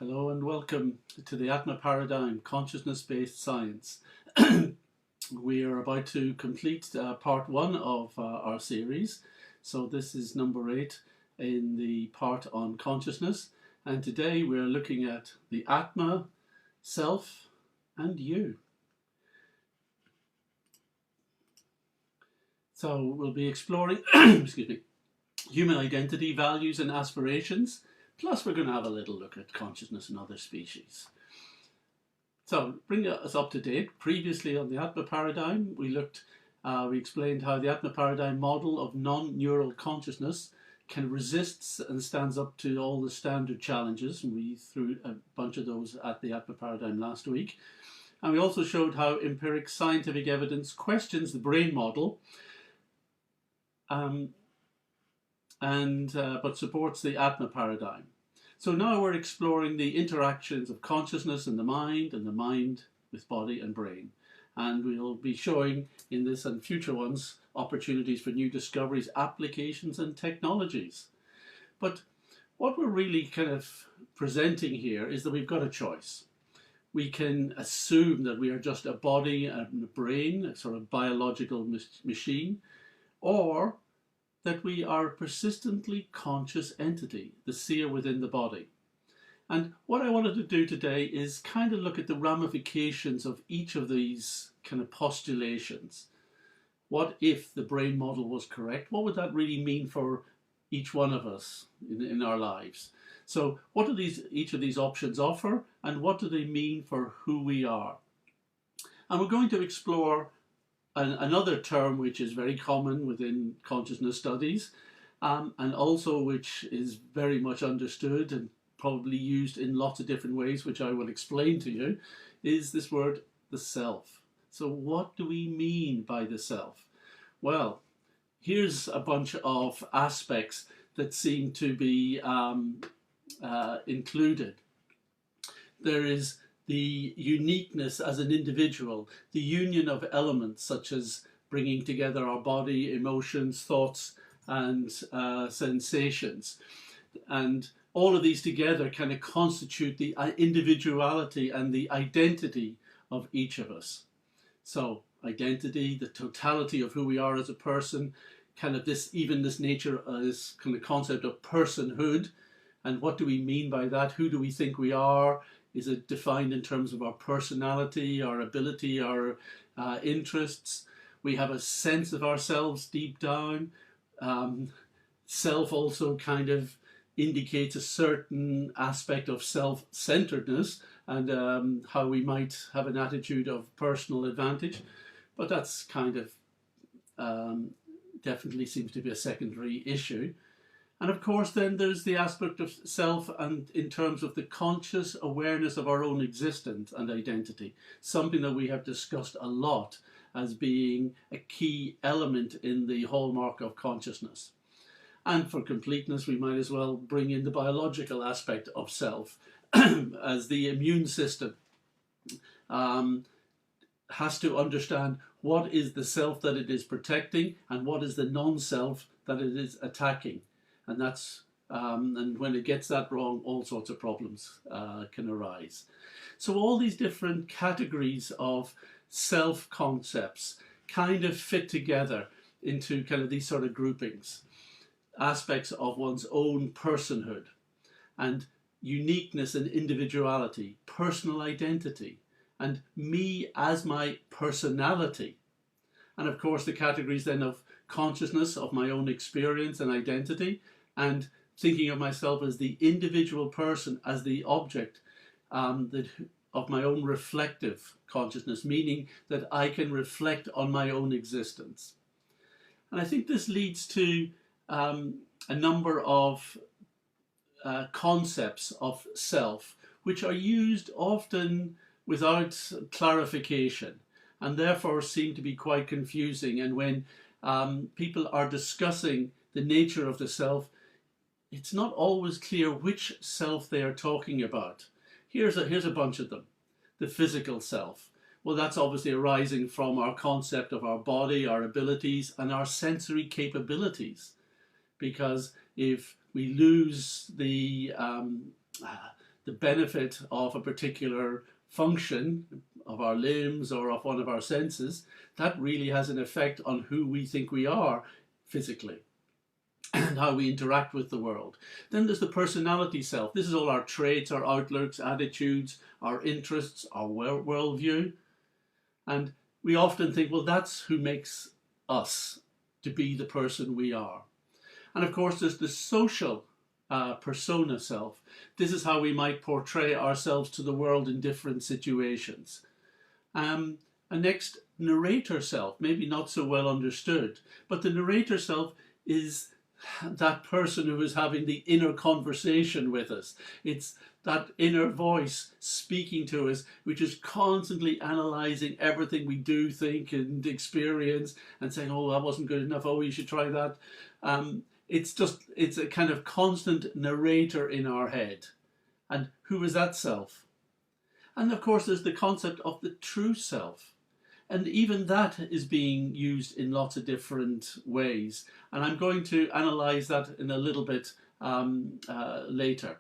Hello and welcome to the Atma paradigm, consciousness-based science. We are about to complete part one of our series. So this is number 8 in the part on consciousness. And today we're looking at the Atma, self, and you. So we'll be exploring excuse me, human identity, values, and aspirations. Plus, we're going to have a little look at consciousness in other species. So, bring us up to date. Previously on the Atma paradigm, we explained how the Atma paradigm model of non-neural consciousness can resist and stands up to all the standard challenges. And we threw a bunch of those at the Atma paradigm last week. And we also showed how empiric scientific evidence questions the brain model, but supports the Atma paradigm. So now we're exploring the interactions of consciousness and the mind with body and brain. And we'll be showing in this and future ones opportunities for new discoveries, applications and technologies. But what we're really kind of presenting here is that we've got a choice. We can assume that we are just a body and a brain, a sort of biological machine, or that we are a persistently conscious entity, the seer within the body. And what I wanted to do today is kind of look at the ramifications of each of these kind of postulations. What if the brain model was correct? What would that really mean for each one of us in our lives? So what do each of these options offer, and what do they mean for who we are? And we're going to explore another term which is very common within consciousness studies, and also which is very much understood and probably used in lots of different ways, which I will explain to you, is this word, the self. So what do we mean by the self? Well, here's a bunch of aspects that seem to be included. There is the uniqueness as an individual, the union of elements such as bringing together our body, emotions, thoughts and sensations. And all of these together kind of constitute the individuality and the identity of each of us. So identity, the totality of who we are as a person, kind of this nature, this kind of concept of personhood. And what do we mean by that? Who do we think we are? Is it defined in terms of our personality, our ability, our interests? We have a sense of ourselves deep down. Self also kind of indicates a certain aspect of self-centeredness and how we might have an attitude of personal advantage. But that's kind of definitely seems to be a secondary issue. And of course then there's the aspect of self and in terms of the conscious awareness of our own existence and identity, something that we have discussed a lot as being a key element in the hallmark of consciousness. And for completeness we might as well bring in the biological aspect of self as the immune system has to understand what is the self that it is protecting and what is the non-self that it is attacking. And that's and when it gets that wrong, all sorts of problems can arise. So all these different categories of self concepts kind of fit together into kind of these sort of groupings, aspects of one's own personhood and uniqueness and individuality, personal identity, and me as my personality. And of course the categories then of consciousness of my own experience and identity, and thinking of myself as the individual person, as the object of my own reflective consciousness, meaning that I can reflect on my own existence. And I think this leads to a number of concepts of self which are used often without clarification and therefore seem to be quite confusing. And when people are discussing the nature of the self, it's not always clear which self they are talking about. Here's a bunch of them. The physical self. Well, that's obviously arising from our concept of our body, our abilities, and our sensory capabilities. Because if we lose the the benefit of a particular function of our limbs or of one of our senses, that really has an effect on who we think we are physically and how we interact with the world. Then there's the personality self. This is all our traits, our outlooks, attitudes, our interests, our worldview. And we often think, well, that's who makes us to be the person we are. And of course, there's the social persona self. This is how we might portray ourselves to the world in different situations. And next, narrator self, maybe not so well understood, but the narrator self is that person who is having the inner conversation with us. It's that inner voice speaking to us, which is constantly analysing everything we do, think and experience and saying, oh, that wasn't good enough, oh, you should try that. It's a kind of constant narrator in our head. And who is that self? And of course, there's the concept of the true self. And even that is being used in lots of different ways. And I'm going to analyse that in a little bit later.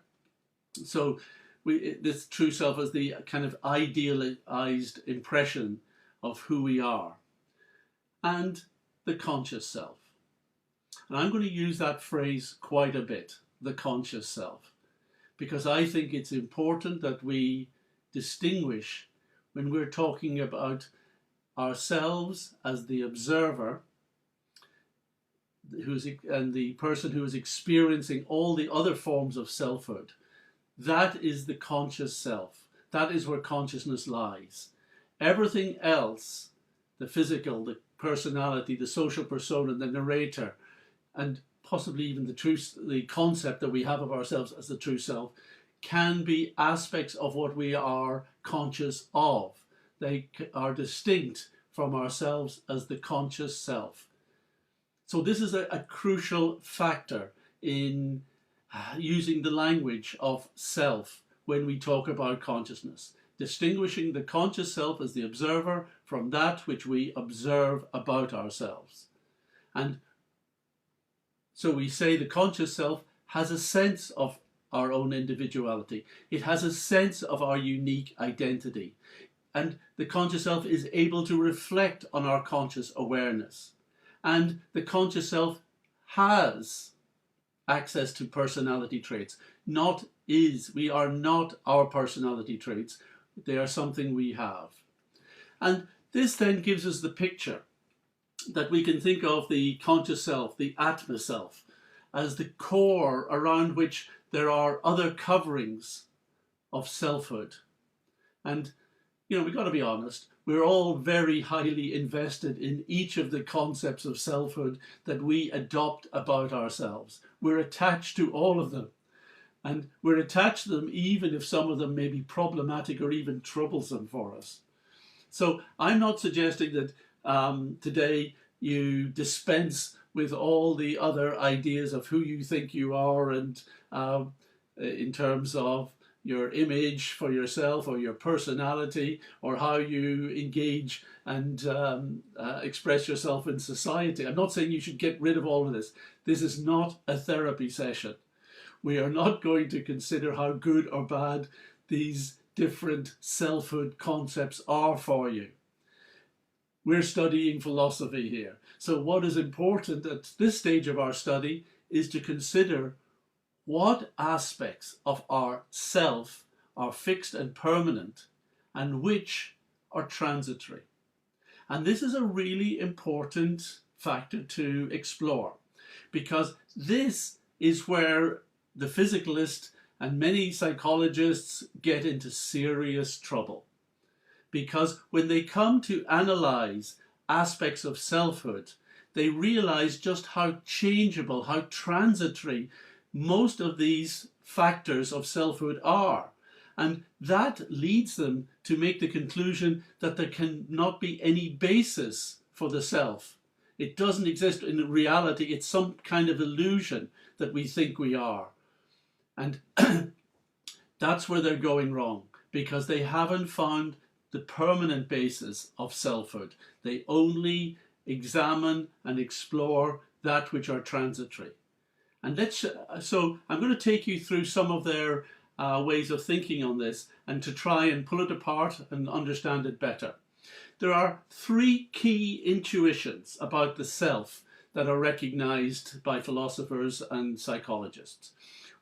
So this true self is the kind of idealized impression of who we are. And the conscious self. And I'm going to use that phrase quite a bit, the conscious self, because I think it's important that we distinguish when we're talking about ourselves as the observer and the person who is experiencing all the other forms of selfhood. That is the conscious self. That is where consciousness lies. Everything else, the physical, the personality, the social persona, the narrator, and possibly even the concept that we have of ourselves as the true self, can be aspects of what we are conscious of. They are distinct from ourselves as the conscious self. So this is a crucial factor in using the language of self when we talk about consciousness. Distinguishing the conscious self as the observer from that which we observe about ourselves. And so we say the conscious self has a sense of our own individuality. It has a sense of our unique identity. And the conscious self is able to reflect on our conscious awareness. And the conscious self has access to personality traits. We are not our personality traits. They are something we have. And this then gives us the picture that we can think of the conscious self, the Atma self, as the core around which there are other coverings of selfhood. And, you know, we've got to be honest, we're all very highly invested in each of the concepts of selfhood that we adopt about ourselves. We're attached to all of them. And we're attached to them even if some of them may be problematic or even troublesome for us. So I'm not suggesting that today you dispense with all the other ideas of who you think you are and in terms of your image for yourself or your personality or how you engage and express yourself in society. I'm not saying you should get rid of all of this. This is not a therapy session. We are not going to consider how good or bad these different selfhood concepts are for you. We're studying philosophy here. So what is important at this stage of our study is to consider what aspects of our self are fixed and permanent and which are transitory. And this is a really important factor to explore, because this is where the physicalist and many psychologists get into serious trouble. Because when they come to analyze aspects of selfhood, they realize just how changeable, how transitory most of these factors of selfhood are. And that leads them to make the conclusion that there cannot be any basis for the self. It doesn't exist in reality. It's some kind of illusion that we think we are. And that's where they're going wrong, because they haven't found the permanent basis of selfhood. They only examine and explore that which are transitory. And so I'm going to take you through some of their ways of thinking on this and to try and pull it apart and understand it better. There are three key intuitions about the self that are recognized by philosophers and psychologists.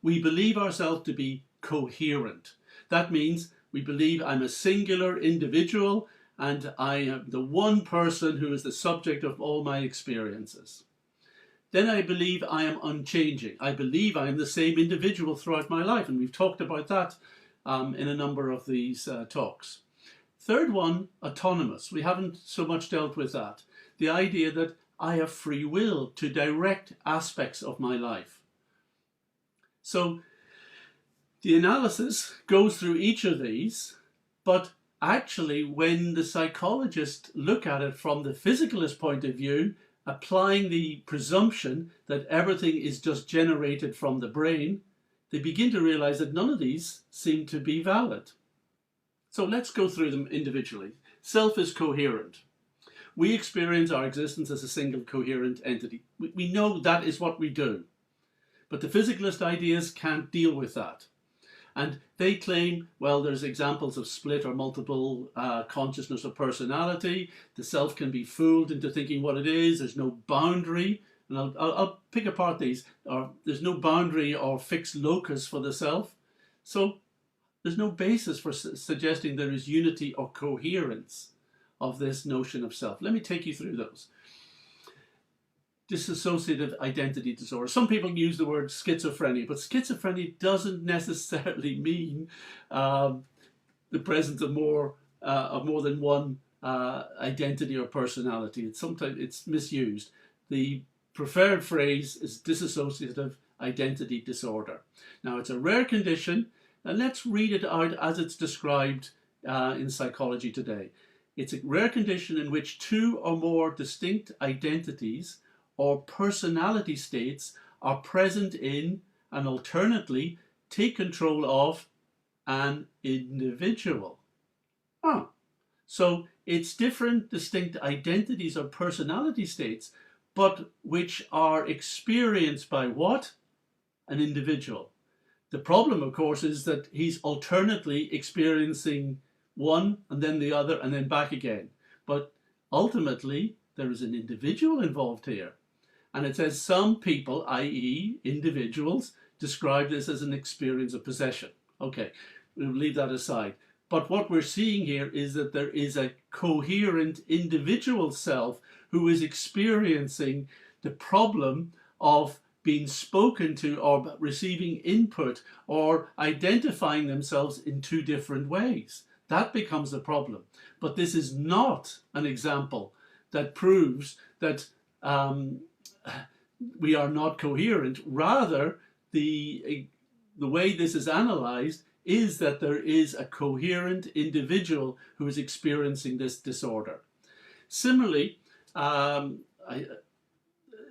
We believe ourselves to be coherent. That means we believe I'm a singular individual and I am the one person who is the subject of all my experiences. Then I believe I am unchanging. I believe I am the same individual throughout my life, and we've talked about that in a number of these talks. Third one, autonomous. We haven't so much dealt with that. The idea that I have free will to direct aspects of my life. So the analysis goes through each of these, but actually when the psychologists look at it from the physicalist point of view, applying the presumption that everything is just generated from the brain, they begin to realize that none of these seem to be valid. So let's go through them individually. Self is coherent. We experience our existence as a single coherent entity. We know that is what we do. But the physicalist ideas can't deal with that. And they claim, well, there's examples of split or multiple consciousness or personality. The self can be fooled into thinking what it is. There's no boundary. And I'll pick apart these. There's no boundary or fixed locus for the self. So there's no basis for suggesting there is unity or coherence of this notion of self. Let me take you through those. Dissociative identity disorder. Some people use the word schizophrenia, but schizophrenia doesn't necessarily mean the presence of more than one identity or personality. It's misused. The preferred phrase is dissociative identity disorder. Now, it's a rare condition, and let's read it out as it's described in psychology today. It's a rare condition in which two or more distinct identities or personality states are present in and alternately take control of an individual. So it's different distinct identities or personality states, but which are experienced by what? An individual. The problem, of course, is that he's alternately experiencing one and then the other and then back again. But ultimately, there is an individual involved here. And it says some people, i.e. individuals, describe this as an experience of possession. Okay, we'll leave that aside. But what we're seeing here is that there is a coherent individual self who is experiencing the problem of being spoken to or receiving input or identifying themselves in two different ways. That becomes the problem. But this is not an example that proves that we are not coherent. Rather, the way this is analyzed is that there is a coherent individual who is experiencing this disorder. Similarly,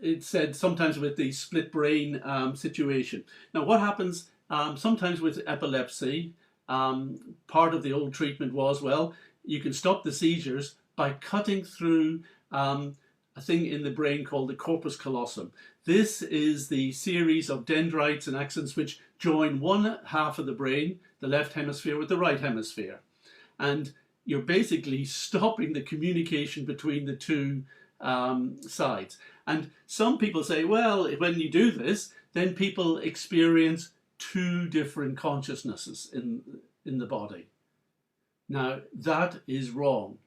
it's said sometimes with the split brain situation. Now, what happens sometimes with epilepsy, part of the old treatment was, well, you can stop the seizures by cutting through a thing in the brain called the corpus callosum. This is the series of dendrites and axons which join one half of the brain, the left hemisphere, with the right hemisphere. And you're basically stopping the communication between the two sides. And some people say, well, when you do this, then people experience two different consciousnesses in the body. Now, that is wrong.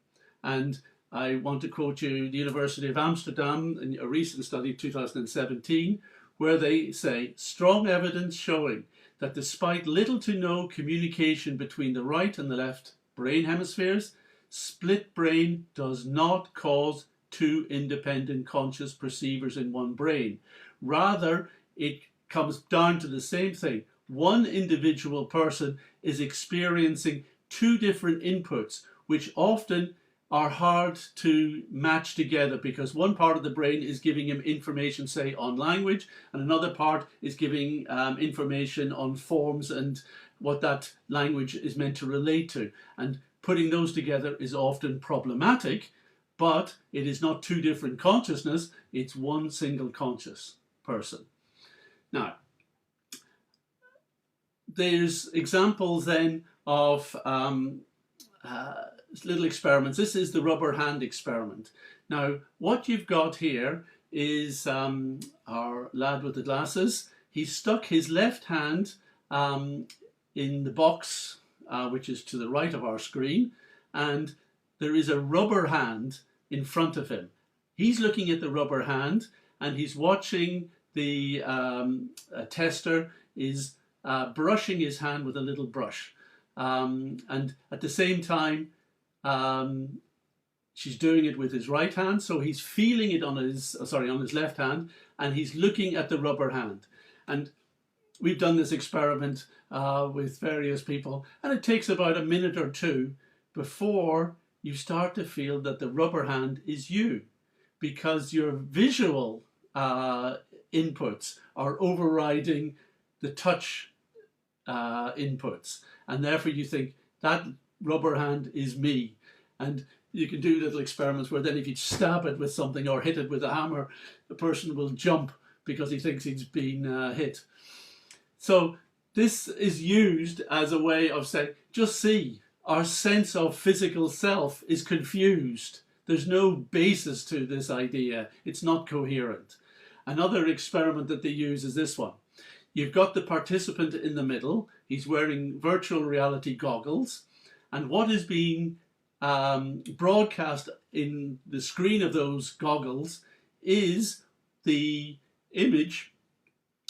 And I want to quote you the University of Amsterdam in a recent study, 2017, where they say, strong evidence showing that despite little to no communication between the right and the left brain hemispheres, split brain does not cause two independent conscious perceivers in one brain. Rather, it comes down to the same thing. One individual person is experiencing two different inputs, which often are hard to match together because one part of the brain is giving him information, say, on language, and another part is giving information on forms and what that language is meant to relate to. And putting those together is often problematic, but it is not two different consciousness, it's one single conscious person. Now, there's examples then of little experiments. This is the rubber hand experiment. Now, what you've got here is our lad with the glasses. He's stuck his left hand in the box, which is to the right of our screen, and there is a rubber hand in front of him. He's looking at the rubber hand, and he's watching the tester is brushing his hand with a little brush. And at the same time, she's doing it with his right hand, so he's feeling it on his left hand, and he's looking at the rubber hand. And we've done this experiment with various people, and it takes about a minute or two before you start to feel that the rubber hand is you, because your visual inputs are overriding the touch inputs, and therefore you think that rubber hand is me. And you can do little experiments where then if you stab it with something or hit it with a hammer, the person will jump because he thinks he's been hit. So this is used as a way of saying, just see, our sense of physical self is confused. There's no basis to this idea. It's not coherent. Another experiment that they use is this one. You've got the participant in the middle. He's wearing virtual reality goggles. And what is being broadcast in the screen of those goggles is the image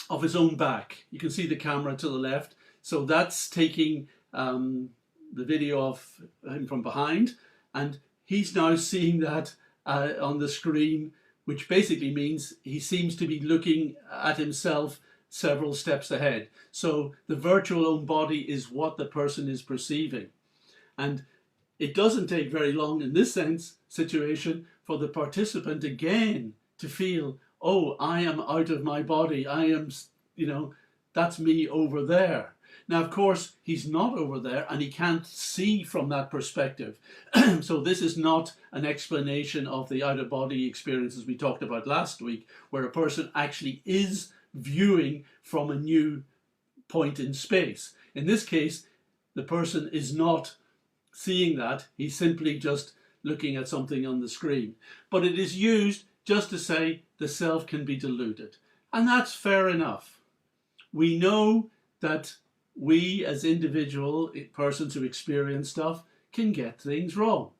of his own back. You can see the camera to the left. So that's taking the video of him from behind. And he's now seeing that on the screen, which basically means he seems to be looking at himself several steps ahead. So the virtual own body is what the person is perceiving. And it doesn't take very long in this situation for the participant again to feel, oh, I am out of my body. I am, that's me over there. Now, of course, he's not over there and he can't see from that perspective. So this is not an explanation of the out-of-body experiences we talked about last week, where a person actually is viewing from a new point in space. In this case, the person is not seeing that. He's simply just looking at something on the screen. But it is used just to say the self can be deluded. And that's fair enough. We know that we as individual persons who experience stuff can get things wrong.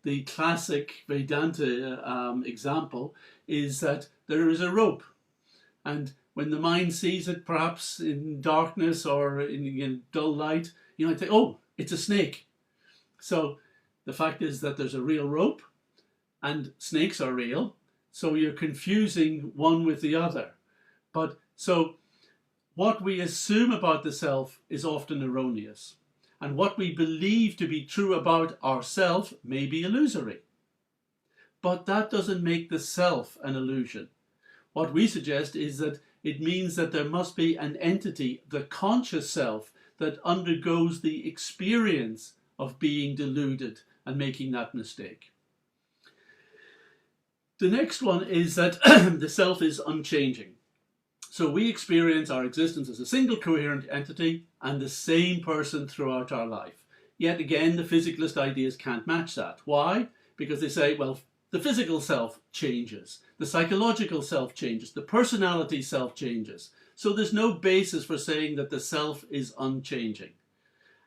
The classic Vedanta example is that there is a rope, and when the mind sees it perhaps in darkness or in dull light, you might think, oh, it's a snake. So the fact is that there's a real rope and snakes are real, so you're confusing one with the other. But so what we assume about the self is often erroneous, and what we believe to be true about ourself may be illusory. But that doesn't make the self an illusion. What we suggest is that it means that there must be an entity, the conscious self, that undergoes the experience of being deluded and making that mistake. The next one is that the self is unchanging. So we experience our existence as a single coherent entity and the same person throughout our life. Yet again, the physicalist ideas can't match that. Why? Because they say, well, the physical self changes, the psychological self changes, the personality self changes. So there's no basis for saying that the self is unchanging.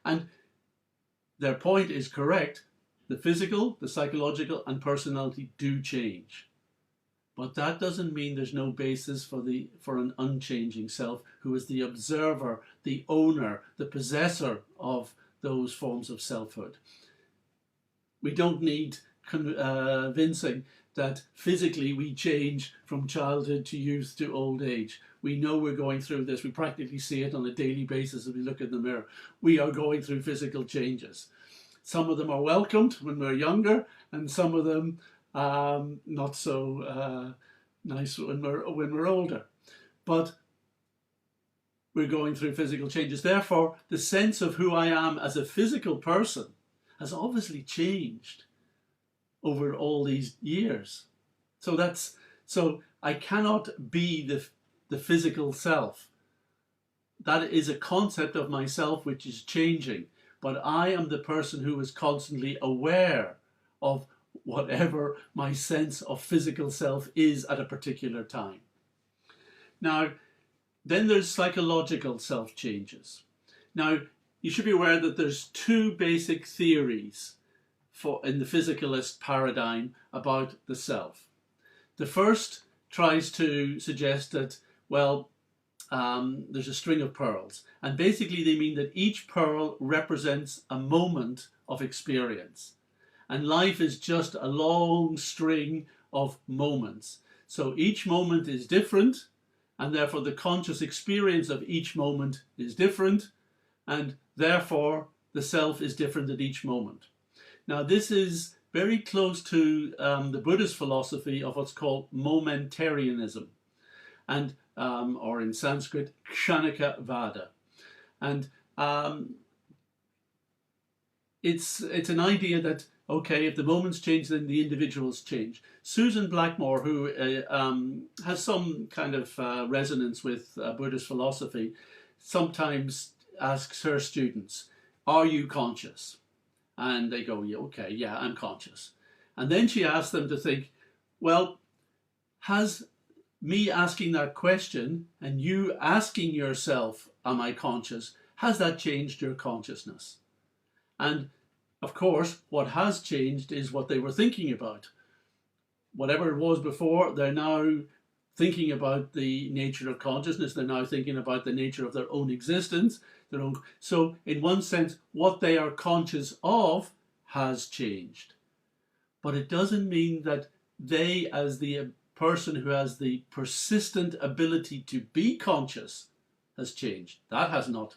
And their point is correct. The physical, the psychological, and personality do change. But that doesn't mean there's no basis for an unchanging self who is the observer, the owner, the possessor of those forms of selfhood. We don't need convincing that physically we change from childhood to youth to old age. We know we're going through this. We practically see it on a daily basis as we look in the mirror. We are going through physical changes. Some of them are welcomed when we're younger, and some of them not so nice when we're older. But we're going through physical changes. Therefore, the sense of who I am as a physical person has obviously changed over all these years. So I cannot be the physical self. that is a concept of myself which is changing, but I am the person who is constantly aware of whatever my sense of physical self is at a particular time. Now, then there's psychological self changes. Now, you should be aware that there's two basic theories in the physicalist paradigm about the self. The first tries to suggest that, well, there's a string of pearls, and basically they mean that each pearl represents a moment of experience, and life is just a long string of moments. So each moment is different, and therefore the conscious experience of each moment is different, and therefore the self is different at each moment. Now, this is very close to the Buddhist philosophy of what's called momentarianism, and or in Sanskrit, Kshanika Vada. And it's an idea that, okay, if the moments change, then the individuals change. Susan Blackmore, who has some kind of resonance with Buddhist philosophy, sometimes asks her students, are you conscious? And they go, yeah, okay, yeah, I'm conscious. And then she asks them to think, well, has me asking that question and you asking yourself, am I conscious, has that changed your consciousness? And of course, what has changed is what they were thinking about. Whatever it was before, they're now thinking about the nature of consciousness. They're now thinking about the nature of their own existence. So in one sense, what they are conscious of has changed. But it doesn't mean that they, as the person who has the persistent ability to be conscious, has changed. That has not.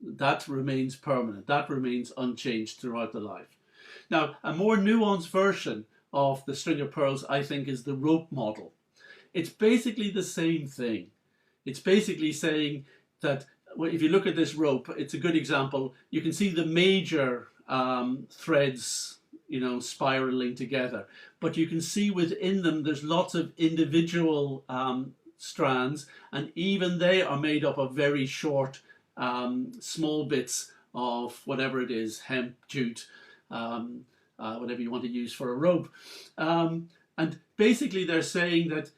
That remains permanent. That remains unchanged throughout the life. Now, a more nuanced version of the string of pearls, I think, is the rope model. It's basically the same thing. It's basically saying that if you look at this rope, it's a good example. You can see the major threads, spiraling together, but you can see within them there's lots of individual strands, and even they are made up of very short, small bits of whatever it is, hemp, jute, whatever you want to use for a rope. And basically they're saying that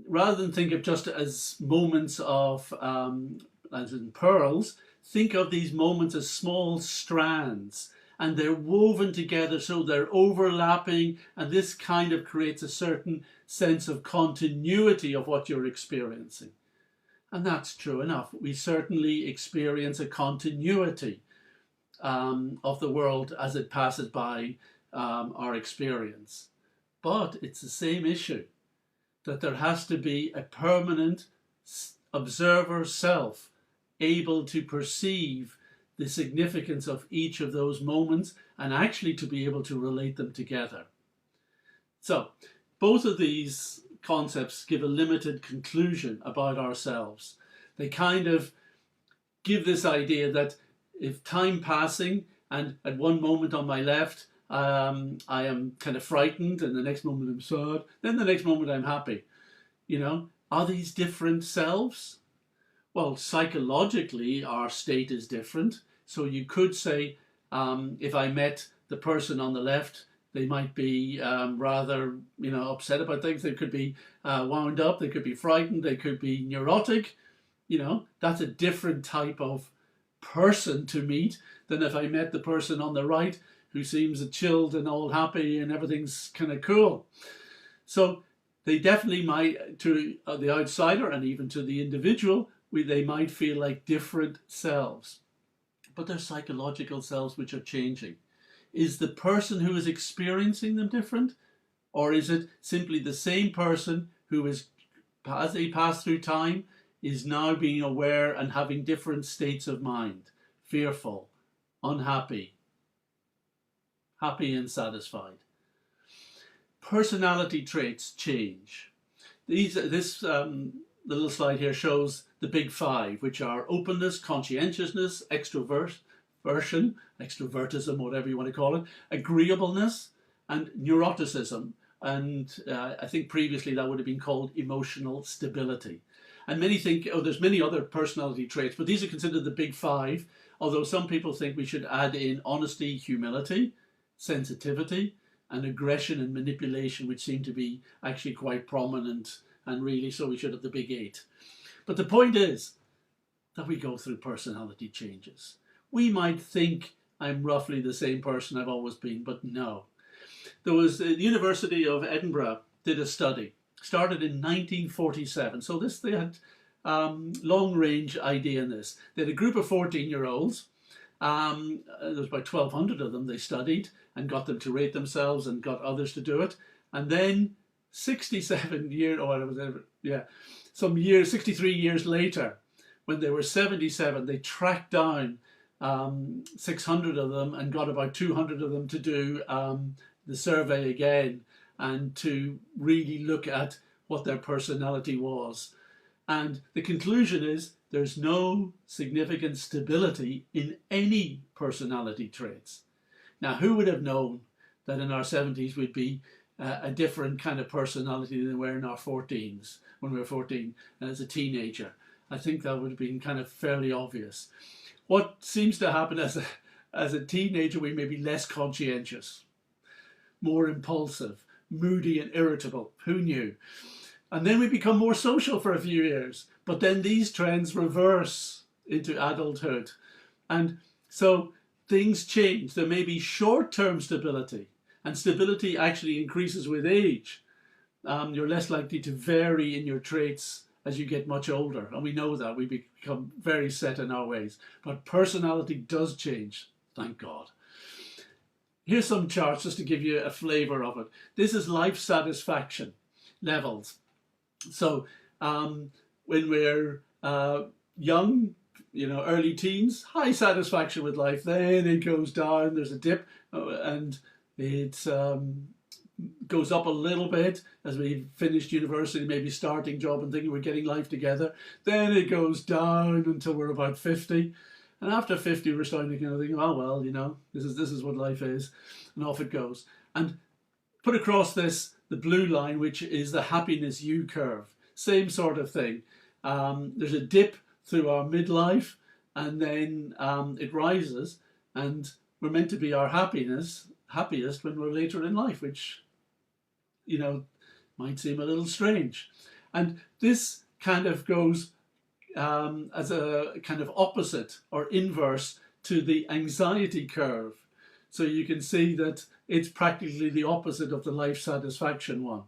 rather than think of just as moments of, as in pearls, think of these moments as small strands, and they're woven together, so they're overlapping, and this kind of creates a certain sense of continuity of what you're experiencing. And that's true enough. We certainly experience a continuity of the world as it passes by our experience. But it's the same issue, that there has to be a permanent observer self able to perceive the significance of each of those moments and actually to be able to relate them together. So both of these concepts give a limited conclusion about ourselves. They kind of give this idea that if time passing, and at one moment on my left I am kind of frightened, and the next moment I'm sad, then the next moment I'm happy. Are these different selves? Well, psychologically our state is different. So you could say if I met the person on the left, they might be rather upset about things. They could be wound up, they could be frightened, they could be neurotic. That's a different type of person to meet than if I met the person on the right, who seems chilled and all happy and everything's kind of cool. So they definitely might, to the outsider and even to the individual, they might feel like different selves. But they're psychological selves which are changing. Is the person who is experiencing them different? Or is it simply the same person who is, as they pass through time, is now being aware and having different states of mind? Fearful, unhappy, happy and satisfied. Personality traits change. This little slide here shows the big five, which are openness, conscientiousness, extroversion, extrovertism, whatever you want to call it, agreeableness, and neuroticism. And I think previously that would have been called emotional stability. And many think, oh, there's many other personality traits, but these are considered the big five, although some people think we should add in honesty, humility, sensitivity, and aggression and manipulation, which seem to be actually quite prominent, and really so we should have the big eight. But the point is that we go through personality changes. We might think I'm roughly the same person I've always been, but no. There was the University of Edinburgh did a study, started in 1947. So they had long-range idea in this. They had a group of 14-year-olds. There was about 1,200 of them they studied and got them to rate themselves and got others to do it. And then 63 years later, when they were 77, they tracked down 600 of them and got about 200 of them to do the survey again and to really look at what their personality was. And the conclusion is there's no significant stability in any personality traits. Now, who would have known that in our 70s we'd be a different kind of personality than we were in our 14s, when we were 14 and as a teenager? I think that would have been kind of fairly obvious. What seems to happen as a teenager, we may be less conscientious, more impulsive, moody and irritable. Who knew? And then we become more social for a few years. But then these trends reverse into adulthood. And so things change. There may be short-term stability, and stability actually increases with age. You're less likely to vary in your traits as you get much older. And we know that. We become very set in our ways. But personality does change, thank God. Here's some charts just to give you a flavour of it. This is life satisfaction levels. So when we're young, early teens, high satisfaction with life. Then it goes down, there's a dip, and it goes up a little bit as we finished university, maybe starting job and thinking we're getting life together. Then it goes down until we're about 50. And after 50, we're starting to kind of think, oh, well, this is what life is. And off it goes. And put across this, the blue line, which is the happiness U curve. Same sort of thing. There's a dip through our midlife, and then it rises. And we're meant to be our happiest when we're later in life, which, might seem a little strange. And this kind of goes as a kind of opposite or inverse to the anxiety curve. So you can see that it's practically the opposite of the life satisfaction one.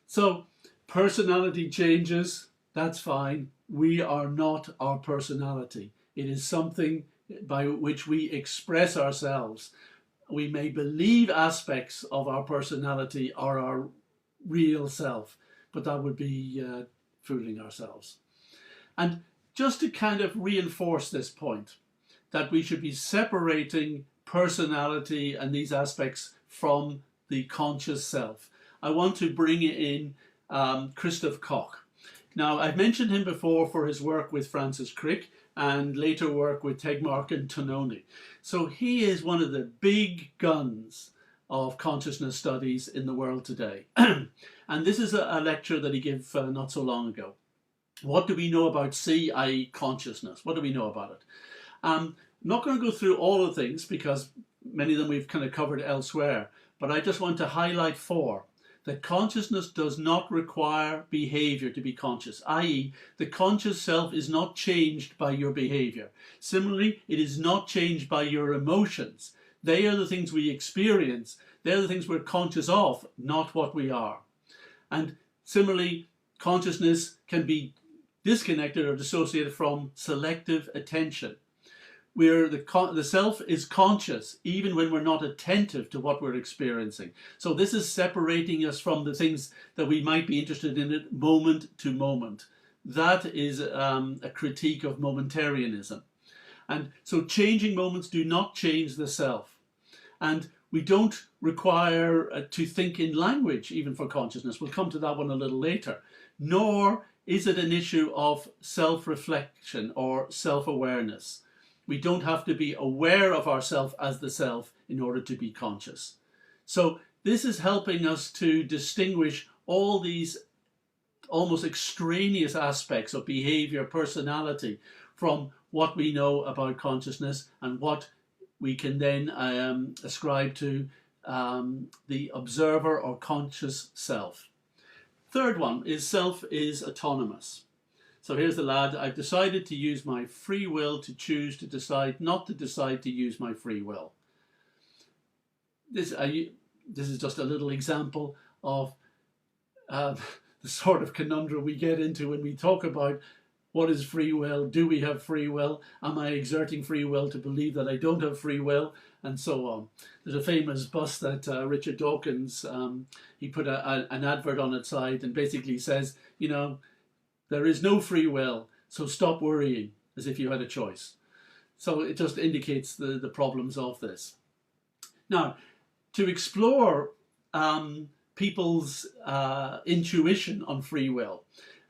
So personality changes, that's fine. We are not our personality. It is something by which we express ourselves. We may believe aspects of our personality are our real self, but that would be fooling ourselves. And just to kind of reinforce this point, that we should be separating personality and these aspects from the conscious self, I want to bring in Christoph Koch. Now, I've mentioned him before for his work with Francis Crick and later work with Tegmark and Tononi. So he is one of the big guns of consciousness studies in the world today. And this is a lecture that he gave not so long ago. What do we know about C, i.e. consciousness? What do we know about it? I'm not going to go through all the things because many of them we've kind of covered elsewhere, but I just want to highlight four. That consciousness does not require behavior to be conscious, i.e. the conscious self is not changed by your behavior. Similarly, it is not changed by your emotions. They are the things we experience. They're the things we're conscious of, not what we are. And similarly, consciousness can be disconnected or dissociated from selective attention, where the self is conscious even when we're not attentive to what we're experiencing. So this is separating us from the things that we might be interested in at moment to moment. That is a critique of momentarianism. And so changing moments do not change the self. And we don't require to think in language even for consciousness. We'll come to that one a little later. Nor is it an issue of self-reflection or self-awareness. We don't have to be aware of ourself as the self in order to be conscious. So this is helping us to distinguish all these almost extraneous aspects of behavior, personality, from what we know about consciousness and what we can then ascribe to the observer or conscious self. Third one is self is autonomous. So here's the lad: I've decided to use my free will to choose to decide not to decide to use my free will. This is just a little example of the sort of conundrum we get into when we talk about what is free will. Do we have free will? Am I exerting free will to believe that I don't have free will? And so on. There's a famous bus that Richard Dawkins, he put an advert on its side and basically says, you know, there is no free will, so stop worrying as if you had a choice. So it just indicates the problems of this. Now, to explore people's intuition on free will,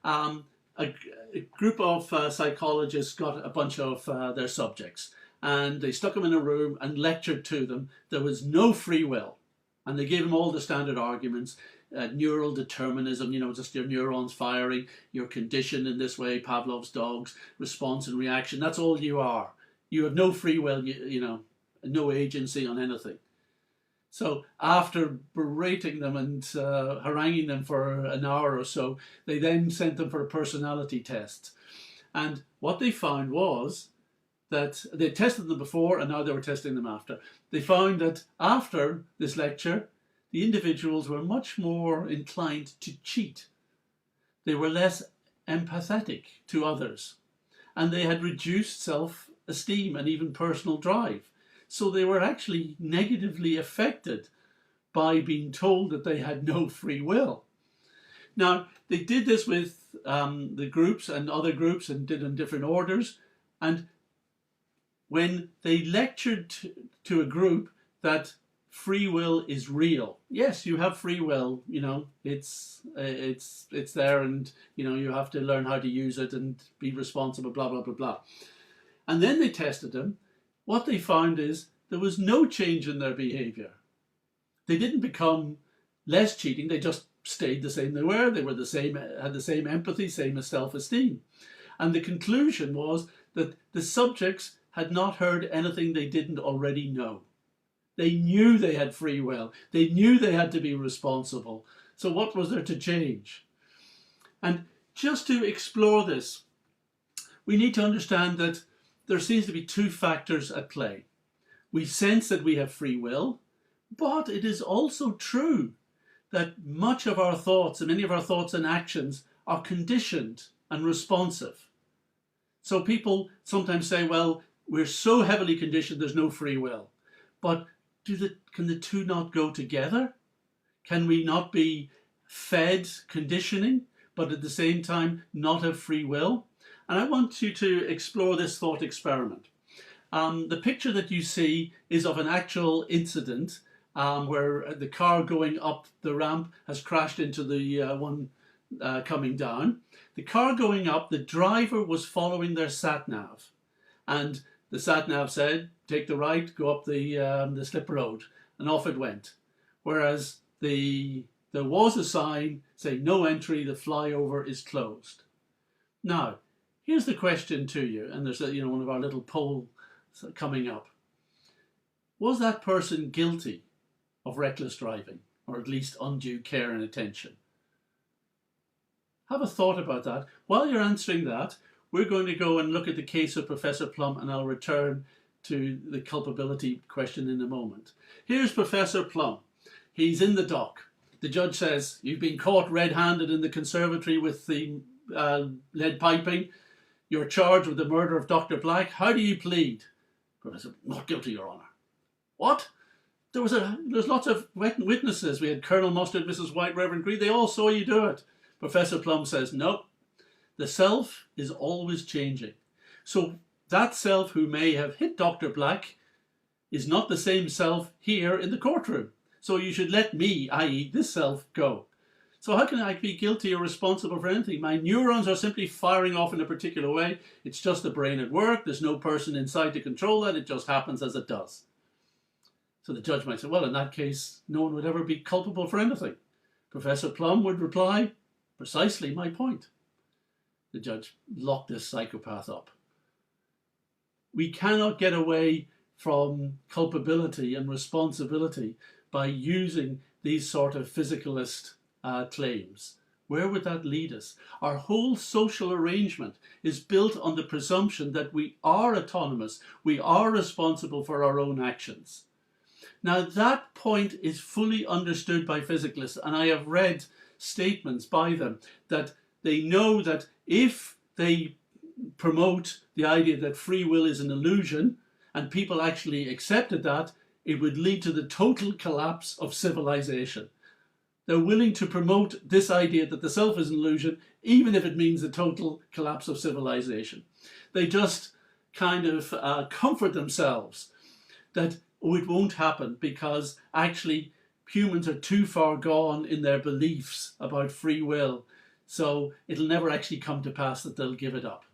a group of psychologists got a bunch of their subjects, and they stuck them in a room and lectured to them. There was no free will, and they gave them all the standard arguments. Neural determinism, you know, just your neurons firing, you're conditioned in this way, Pavlov's dogs, response and reaction, that's all you are. You have no free will, you know, no agency on anything. So after berating them and haranguing them for an hour or so, they then sent them for a personality test. And what they found was that they tested them before and now they were testing them after. They found that after this lecture, the individuals were much more inclined to cheat. They were less empathetic to others, and they had reduced self-esteem and even personal drive. So they were actually negatively affected by being told that they had no free will. Now, they did this with the groups and other groups and did in different orders. And when they lectured to a group that free will is real. Yes, you have free will, you know, it's there, and, you know, you have to learn how to use it and be responsible, blah, blah, blah, blah. And then they tested them. What they found is there was no change in their behavior. They didn't become less cheating, they just stayed the same they were. They were the same, had the same empathy, same as self-esteem. And the conclusion was that the subjects had not heard anything they didn't already know. They knew they had free will. They knew they had to be responsible. So what was there to change? And just to explore this, we need to understand that there seems to be two factors at play. We sense that we have free will, but it is also true that much of our thoughts and many of our thoughts and actions are conditioned and responsive. So people sometimes say, well, we're so heavily conditioned, there's no free will. But can the two not go together? Can we not be fed conditioning, but at the same time not have free will? And I want you to explore this thought experiment. The picture that you see is of an actual incident where the car going up the ramp has crashed into the one coming down. The car going up, the driver was following their sat-nav, and the sat-nav said, take the right, go up the slip road, and off it went. Whereas there was a sign saying no entry, the flyover is closed. Now, here's the question to you, and there's one of our little polls coming up. Was that person guilty of reckless driving, or at least undue care and attention? Have a thought about that. While you're answering that, we're going to go and look at the case of Professor Plum, and I'll return to the culpability question in a moment. Here's Professor Plum. He's in the dock. The judge says, you've been caught red-handed in the conservatory with the lead piping. You're charged with the murder of Dr. Black. How do you plead? Professor, not guilty, Your Honour. What? There's lots of witnesses. We had Colonel Mustard, Mrs. White, Reverend Green. They all saw you do it. Professor Plum says, no. The self is always changing. So that self who may have hit Dr. Black is not the same self here in the courtroom. So you should let me, i.e. this self, go. So how can I be guilty or responsible for anything? My neurons are simply firing off in a particular way. It's just the brain at work. There's no person inside to control that. It just happens as it does. So the judge might say, well, in that case, no one would ever be culpable for anything. Professor Plum would reply, Precisely my point. The judge locked this psychopath up. We cannot get away from culpability and responsibility by using these sort of physicalist claims. Where would that lead us? Our whole social arrangement is built on the presumption that we are autonomous, we are responsible for our own actions. Now that point is fully understood by physicalists, and I have read statements by them that they know that if they promote the idea that free will is an illusion and people actually accepted that, it would lead to the total collapse of civilization. They're willing to promote this idea that the self is an illusion, even if it means the total collapse of civilization. They just kind of comfort themselves that it won't happen because actually humans are too far gone in their beliefs about free will, so it'll never actually come to pass that they'll give it up.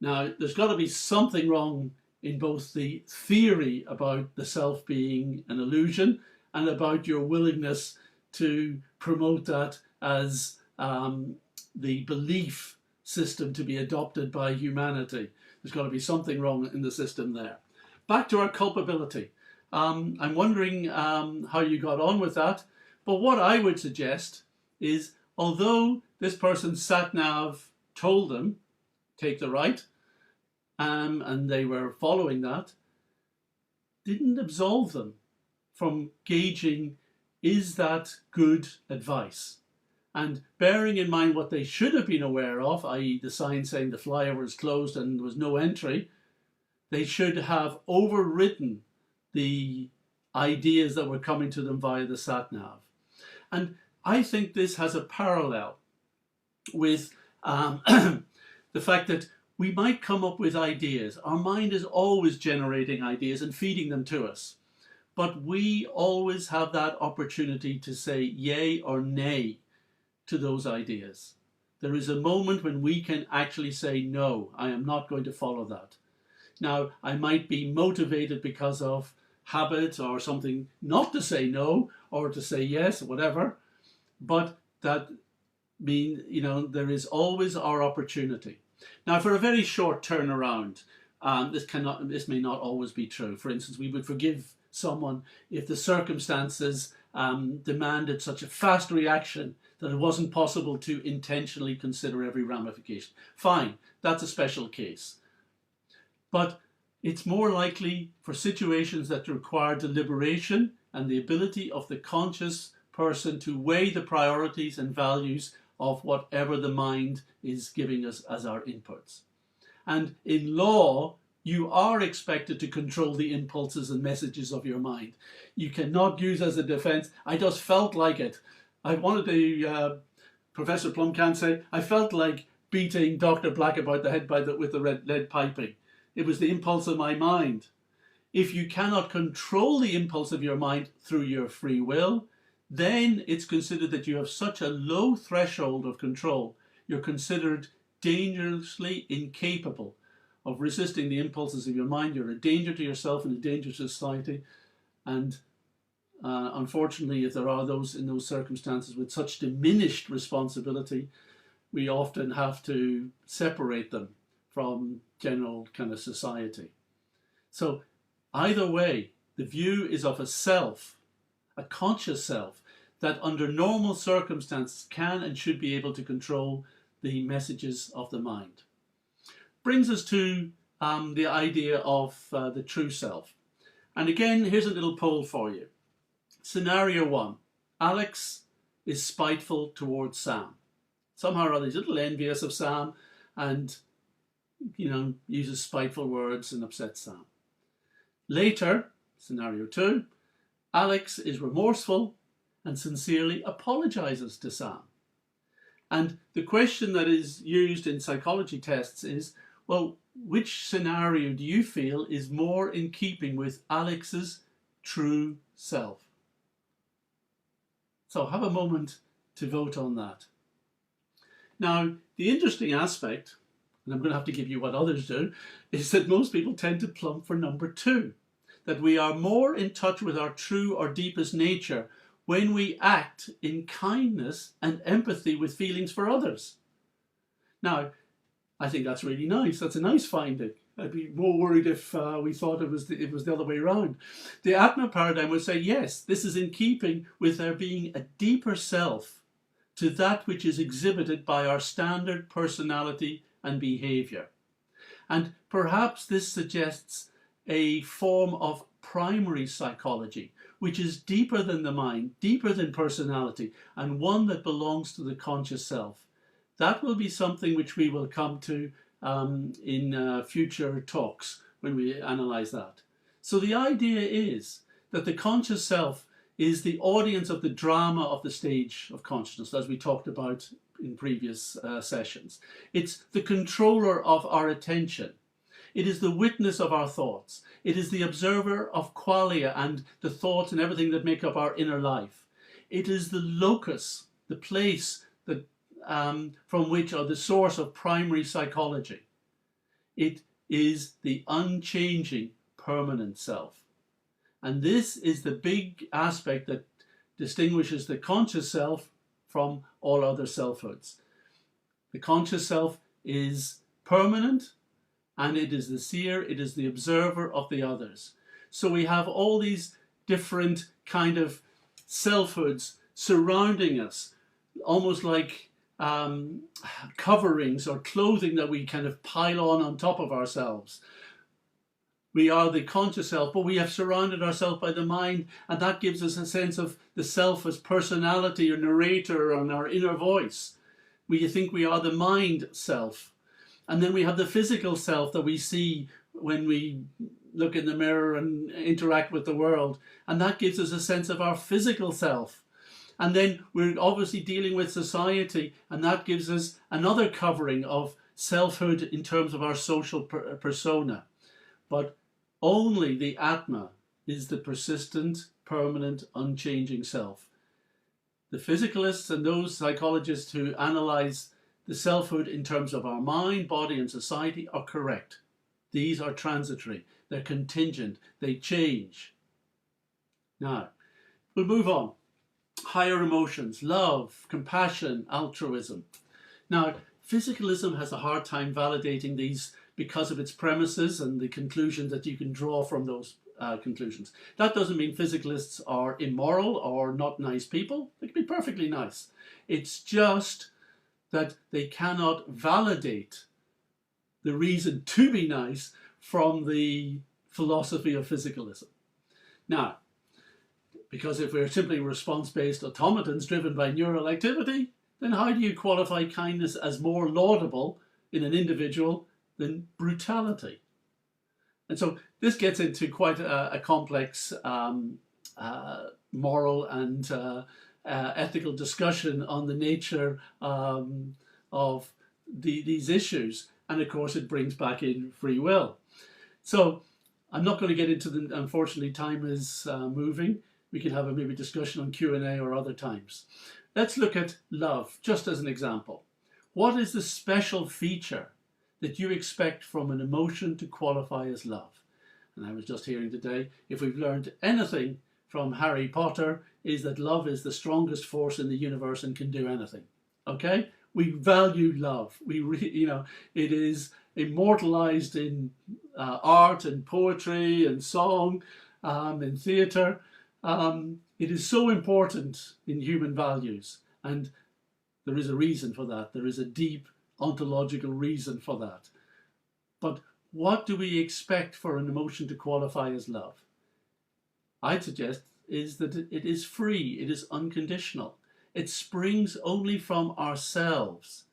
Now, there's got to be something wrong in both the theory about the self being an illusion and about your willingness to promote that as the belief system to be adopted by humanity. There's got to be something wrong in the system there. Back to our culpability. I'm wondering how you got on with that, but what I would suggest is, although this person's sat-nav told them, take the right, and they were following that, didn't absolve them from gauging, is that good advice? And bearing in mind what they should have been aware of, i.e. the sign saying the flyover is closed and there was no entry, they should have overridden the ideas that were coming to them via the sat-nav. And I think this has a parallel with the fact that we might come up with ideas. Our mind is always generating ideas and feeding them to us. But we always have that opportunity to say yay or nay to those ideas. There is a moment when we can actually say, no, I am not going to follow that. Now, I might be motivated because of habit or something not to say no or to say yes or whatever, but that means, there is always our opportunity. Now, for a very short turnaround, this may not always be true. For instance, we would forgive someone if the circumstances demanded such a fast reaction that it wasn't possible to intentionally consider every ramification. Fine, that's a special case. But it's more likely for situations that require deliberation and the ability of the conscious person to weigh the priorities and values of whatever the mind is giving us as our inputs. And in law, you are expected to control the impulses and messages of your mind. You cannot use as a defense, I just felt like it. I wanted to, Professor Plum can say, I felt like beating Dr. Black about the head with the lead piping. It was the impulse of my mind. If you cannot control the impulse of your mind through your free will, then it's considered that you have such a low threshold of control, you're considered dangerously incapable of resisting the impulses of your mind. You're a danger to yourself and a danger to society. And unfortunately, if there are those in those circumstances with such diminished responsibility, we often have to separate them from general kind of society. So either way, the view is of a self, a conscious self, that under normal circumstances can and should be able to control the messages of the mind. Brings us to the idea of the true self. And again, here's a little poll for you. Scenario 1. Alex is spiteful towards Sam. Somehow or other, he's a little envious of Sam and, uses spiteful words and upsets Sam. Later, scenario 2, Alex is remorseful and sincerely apologizes to Sam. And the question that is used in psychology tests is, well, which scenario do you feel is more in keeping with Alex's true self? So have a moment to vote on that. Now, the interesting aspect, and I'm going to have to give you what others do, is that most people tend to plump for number 2, that we are more in touch with our true or deepest nature when we act in kindness and empathy with feelings for others. Now, I think that's really nice. That's a nice finding. I'd be more worried if we thought it was the other way around. The Atma paradigm would say, yes, this is in keeping with there being a deeper self to that which is exhibited by our standard personality and behaviour. And perhaps this suggests a form of primary psychology, which is deeper than the mind, deeper than personality, and one that belongs to the conscious self. That will be something which we will come to in future talks when we analyse that. So the idea is that the conscious self is the audience of the drama of the stage of consciousness, as we talked about in previous sessions. It's the controller of our attention. It is the witness of our thoughts. It is the observer of qualia and the thoughts and everything that make up our inner life. It is the locus, the place that from which are the source of primary psychology. It is the unchanging, permanent self. And this is the big aspect that distinguishes the conscious self from all other selfhoods. The conscious self is permanent, and it is the seer, it is the observer of the others. So we have all these different kind of selfhoods surrounding us, almost like coverings or clothing that we kind of pile on top of ourselves. We are the conscious self, but we have surrounded ourselves by the mind, and that gives us a sense of the self as personality or narrator and our inner voice. We think we are the mind self. And then we have the physical self that we see when we look in the mirror and interact with the world, and that gives us a sense of our physical self. And then we're obviously dealing with society, and that gives us another covering of selfhood in terms of our social persona. But only the Atma is the persistent, permanent, unchanging self. The physicalists and those psychologists who analyze the selfhood in terms of our mind, body, and society are correct. These are transitory, they're contingent, they change. Now, we'll move on. Higher emotions, love, compassion, altruism. Now, physicalism has a hard time validating these because of its premises and the conclusions that you can draw from those conclusions. That doesn't mean physicalists are immoral or not nice people. They can be perfectly nice. It's just that they cannot validate the reason to be nice from the philosophy of physicalism. Now, because if we're simply response-based automatons driven by neural activity, then how do you qualify kindness as more laudable in an individual than brutality? And so this gets into quite a complex moral and ethical discussion on the nature of these issues. And of course, it brings back in free will. So I'm not going to get into them. Unfortunately, time is moving. We can have a maybe discussion on Q&A or other times. Let's look at love, just as an example. What is the special feature that you expect from an emotion to qualify as love? And I was just hearing today, if we've learned anything from Harry Potter, is that love is the strongest force in the universe and can do anything. Okay? We value love. It is immortalized in art and poetry and song, in theatre. It is so important in human values, and there is a reason for that. There is a deep ontological reason for that. But what do we expect for an emotion to qualify as love? I'd suggest is that it is free, it is unconditional. It springs only from ourselves,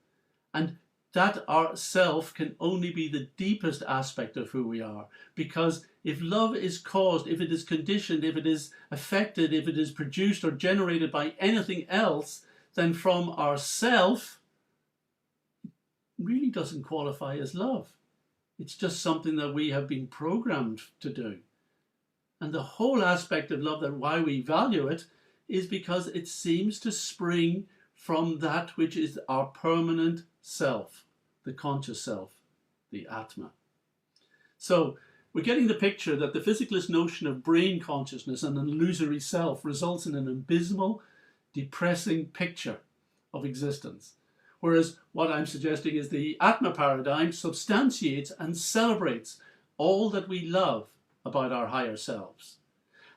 and that our self can only be the deepest aspect of who we are, because if love is caused, if it is conditioned, if it is affected, if it is produced or generated by anything else than from ourself, it really doesn't qualify as love. It's just something that we have been programmed to do. And the whole aspect of love, that why we value it, is because it seems to spring from that which is our permanent self, the conscious self, the Atma. So we're getting the picture that the physicalist notion of brain consciousness and an illusory self results in an abysmal, depressing picture of existence. Whereas what I'm suggesting is the Atma paradigm substantiates and celebrates all that we love about our higher selves.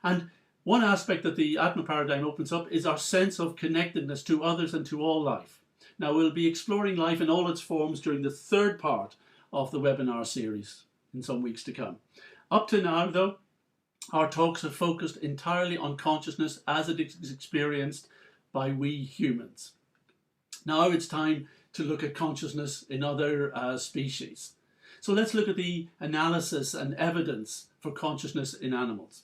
And one aspect that the Atma paradigm opens up is our sense of connectedness to others and to all life. Now, we'll be exploring life in all its forms during the third part of the webinar series in some weeks to come. Up to now, though, our talks have focused entirely on consciousness as it is experienced by we humans. Now it's time to look at consciousness in other species. So let's look at the analysis and evidence for consciousness in animals.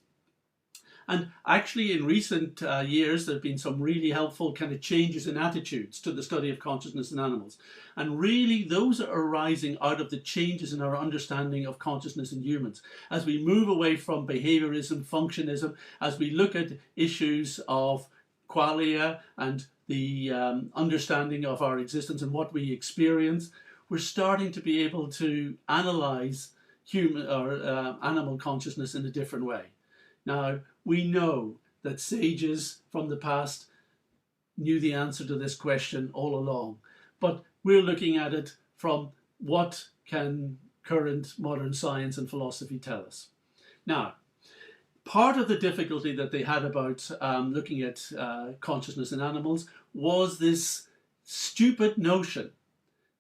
And actually in recent years there have been some really helpful kind of changes in attitudes to the study of consciousness in animals. And really those are arising out of the changes in our understanding of consciousness in humans. As we move away from behaviorism, functionism, as we look at issues of qualia and the understanding of our existence and what we experience, we're starting to be able to analyze human or animal consciousness in a different way. Now, we know that sages from the past knew the answer to this question all along, but we're looking at it from what can current modern science and philosophy tell us. Now, part of the difficulty that they had about looking at consciousness in animals was this stupid notion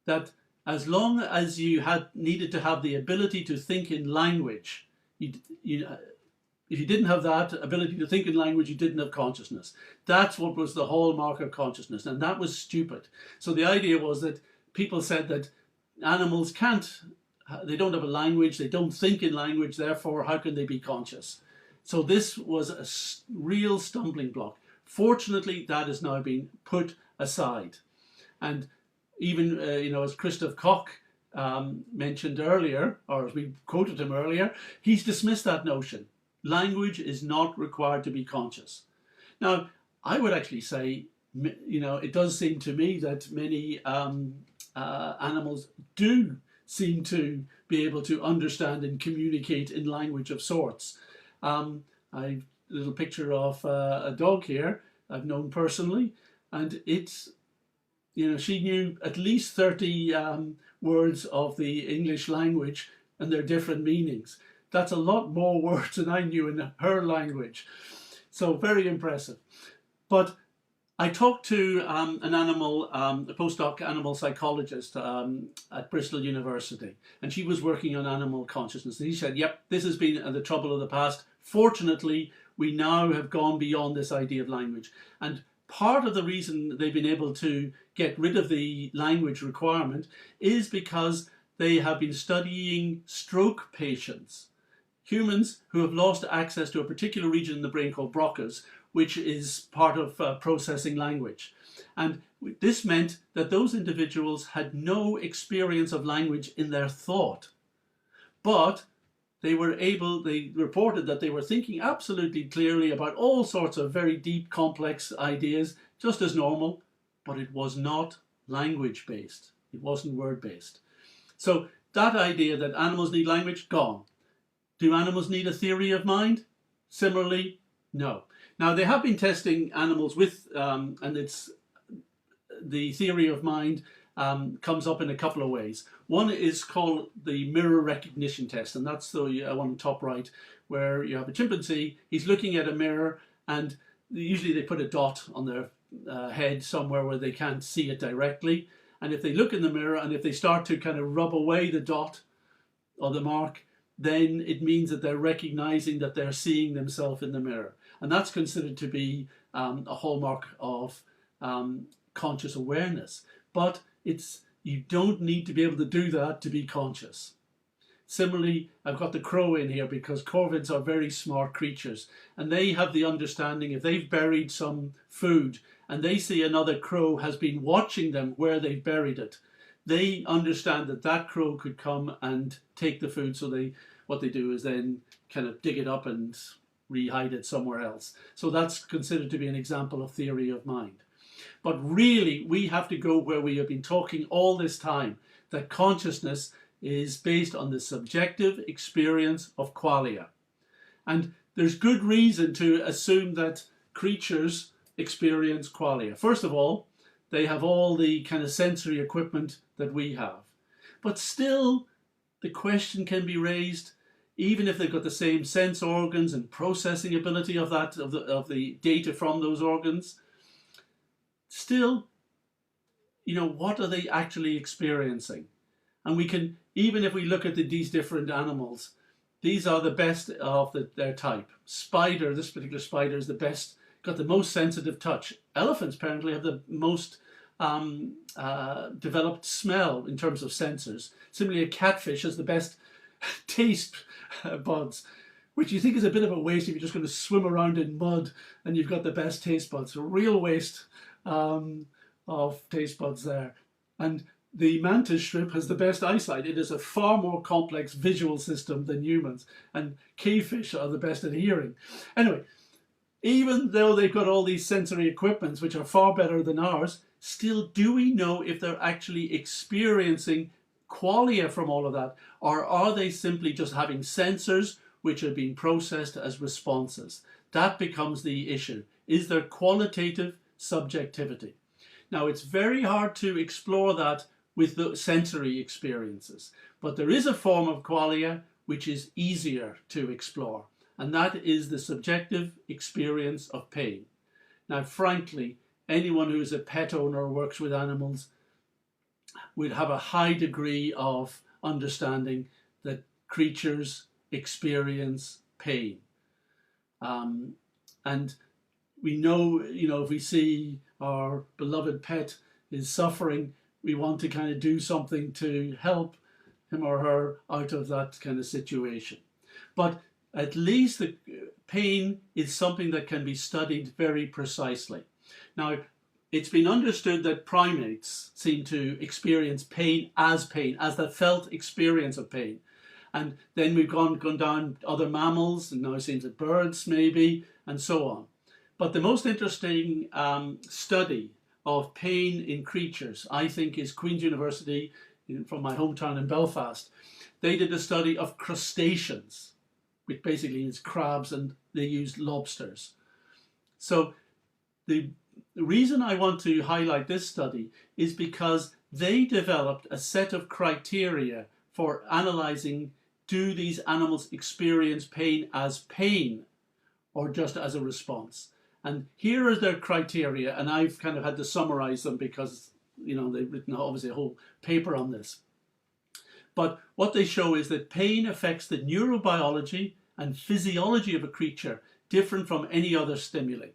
that as long as you needed to have the ability to think in language, if you didn't have that ability to think in language, you didn't have consciousness. That's what was the hallmark of consciousness, and that was stupid. So the idea was that people said that animals they don't have a language, they don't think in language, therefore how can they be conscious? So this was a real stumbling block. Fortunately, that has now been put aside. And even, as Christoph Koch mentioned earlier, or as we quoted him earlier, he's dismissed that notion. Language is not required to be conscious. Now, I would actually say, it does seem to me that many animals do seem to be able to understand and communicate in language of sorts. I've a little picture of a dog here I've known personally, and it's, she knew at least 30 words of the English language and their different meanings. That's a lot more words than I knew in her language. So very impressive. But I talked to a postdoc animal psychologist at Bristol University, and she was working on animal consciousness. And he said, yep, this has been the trouble of the past. Fortunately, we now have gone beyond this idea of language. And part of the reason they've been able to get rid of the language requirement is because they have been studying stroke patients, humans who have lost access to a particular region in the brain called Broca's, which is part of processing language. And this meant that those individuals had no experience of language in their thought, but they reported that they were thinking absolutely clearly about all sorts of very deep, complex ideas, just as normal, but it was not language-based. It wasn't word-based. So that idea that animals need language, gone. Do animals need a theory of mind? Similarly, no. Now, they have been testing animals with, and it's the theory of mind comes up in a couple of ways. One is called the mirror recognition test, and that's the one on the top right, where you have a chimpanzee, he's looking at a mirror, and usually they put a dot on their head somewhere where they can't see it directly. And if they look in the mirror, and if they start to kind of rub away the dot or the mark, then it means that they're recognizing that they're seeing themselves in the mirror. And that's considered to be a hallmark of conscious awareness. But you don't need to be able to do that to be conscious. Similarly, I've got the crow in here because corvids are very smart creatures, and they have the understanding if they've buried some food and they see another crow has been watching them where they've buried it, they understand that that crow could come and take the food. So what they do is then kind of dig it up and re-hide it somewhere else. So that's considered to be an example of theory of mind. But really, we have to go where we have been talking all this time, that consciousness is based on the subjective experience of qualia. And there's good reason to assume that creatures experience qualia. First of all, they have all the kind of sensory equipment that we have. But still, the question can be raised, even if they've got the same sense organs and processing ability of the data from those organs, still, what are they actually experiencing? And we can, even if we look at these different animals, these are the best of their type. This particular spider is the best, got the most sensitive touch. Elephants apparently have the most developed smell in terms of sensors. Similarly, a catfish has the best taste buds, which you think is a bit of a waste if you're just going to swim around in mud and you've got the best taste buds. A real waste of taste buds there. And the mantis shrimp has the best eyesight. It is a far more complex visual system than humans. And cavefish are the best at hearing. Anyway, even though they've got all these sensory equipments, which are far better than ours, still, do we know if they're actually experiencing qualia from all of that? Or are they simply just having sensors which are being processed as responses? That becomes the issue. Is there qualitative subjectivity? Now, it's very hard to explore that with the sensory experiences, but there is a form of qualia which is easier to explore, and that is the subjective experience of pain. Now, frankly, anyone who is a pet owner or works with animals would have a high degree of understanding that creatures experience pain. And we know, if we see our beloved pet is suffering, we want to kind of do something to help him or her out of that kind of situation. But at least the pain is something that can be studied very precisely. Now, it's been understood that primates seem to experience pain as the felt experience of pain. And then we've gone down other mammals, and now it seems that birds maybe, and so on. But the most interesting study of pain in creatures, I think, is Queen's University from my hometown in Belfast. They did a study of crustaceans, which basically is crabs, and they used lobsters. So the reason I want to highlight this study is because they developed a set of criteria for analysing, do these animals experience pain or just as a response? And here are their criteria, and I've kind of had to summarize them because, they've written obviously a whole paper on this. But what they show is that pain affects the neurobiology and physiology of a creature different from any other stimuli.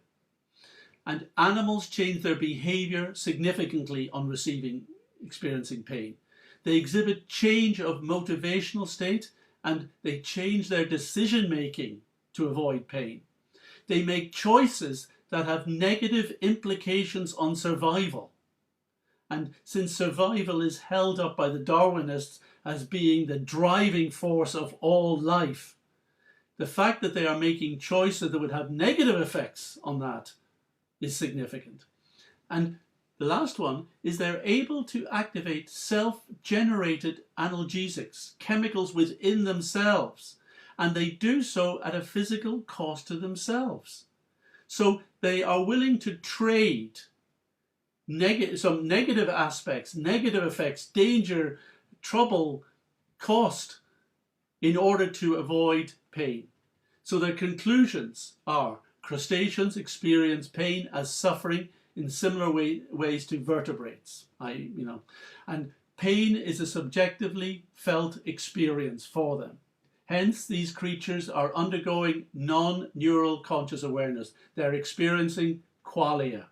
And animals change their behavior significantly on experiencing pain. They exhibit change of motivational state, and they change their decision making to avoid pain. They make choices that have negative implications on survival. And since survival is held up by the Darwinists as being the driving force of all life, the fact that they are making choices that would have negative effects on that is significant. And the last one is they're able to activate self-generated analgesics, chemicals within themselves, and they do so at a physical cost to themselves. So they are willing to trade some negative aspects, negative effects, danger, trouble, cost, in order to avoid pain. So their conclusions are: crustaceans experience pain as suffering in similar ways to vertebrates. And pain is a subjectively felt experience for them. Hence, these creatures are undergoing non-neural conscious awareness. They're experiencing qualia.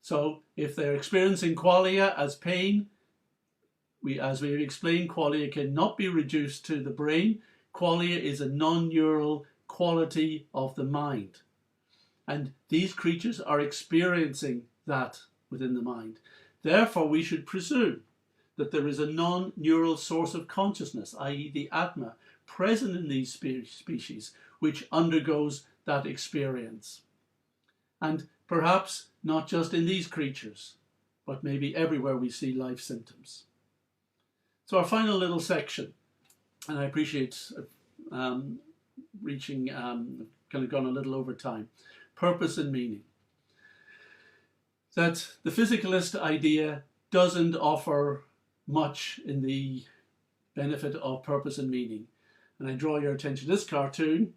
So, if they're experiencing qualia as pain, as we explained, qualia cannot be reduced to the brain. Qualia is a non-neural quality of the mind. And these creatures are experiencing that within the mind. Therefore, we should presume that there is a non-neural source of consciousness, i.e. the Atma, present in these species, which undergoes that experience. And perhaps not just in these creatures, but maybe everywhere we see life symptoms. So our final little section, and I appreciate reaching, kind of gone a little over time, purpose and meaning. That the physicalist idea doesn't offer much in the benefit of purpose and meaning. And I draw your attention to this cartoon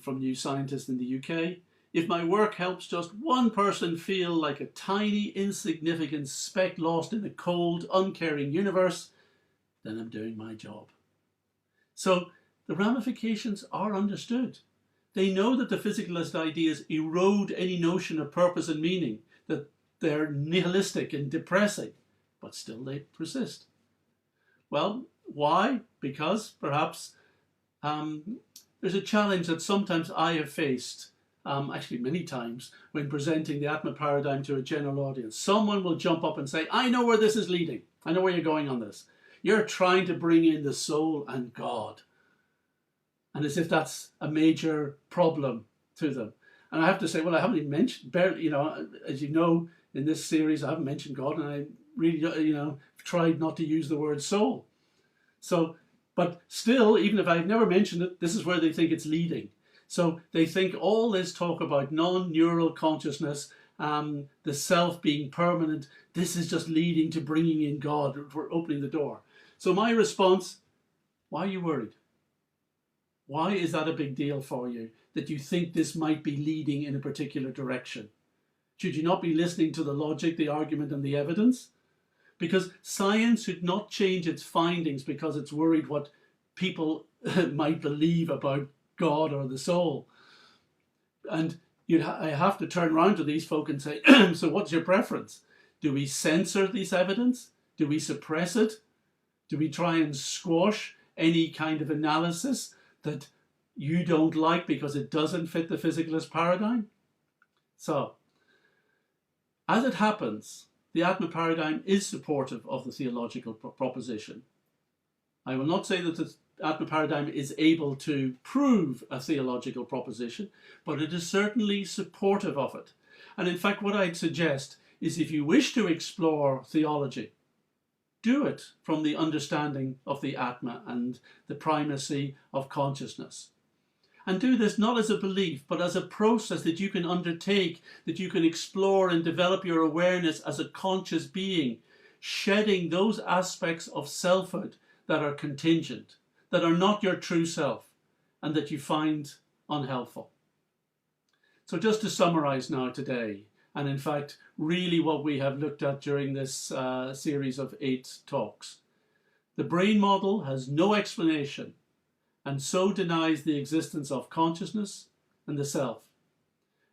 from New Scientist in the UK. If my work helps just one person feel like a tiny, insignificant speck lost in a cold, uncaring universe, then I'm doing my job. So the ramifications are understood. They know that the physicalist ideas erode any notion of purpose and meaning, that they're nihilistic and depressing, but still they persist. Well, why? Because perhaps there's a challenge that sometimes I have faced, actually many times, when presenting the Atma paradigm to a general audience. Someone will jump up and say, I know where this is leading. I know where you're going on this. You're trying to bring in the soul and God. And as if that's a major problem to them. And I have to say, well, I haven't even mentioned, barely, as you know, in this series, I haven't mentioned God, and I really, tried not to use the word soul. So, but still, even if I've never mentioned it, this is where they think it's leading. So they think all this talk about non-neural consciousness, the self being permanent, this is just leading to bringing in God, for opening the door. So my response, why are you worried? Why is that a big deal for you, that you think this might be leading in a particular direction? Should you not be listening to the logic, the argument, and the evidence? Because science should not change its findings because it's worried what people might believe about God or the soul. And I have to turn around to these folk and say, so what's your preference? Do we censor this evidence? Do we suppress it? Do we try and squash any kind of analysis that you don't like because it doesn't fit the physicalist paradigm? So, as it happens, the Atma paradigm is supportive of the theological proposition. I will not say that the Atma paradigm is able to prove a theological proposition, but it is certainly supportive of it. And in fact, what I'd suggest is if you wish to explore theology, do it from the understanding of the Atma and the primacy of consciousness. And do this not as a belief, but as a process that you can undertake, that you can explore and develop your awareness as a conscious being, shedding those aspects of selfhood that are contingent, that are not your true self, and that you find unhelpful. So just to summarize now today, and in fact, really what we have looked at during this series of 8 talks, the brain model has no explanation and so denies the existence of consciousness and the self,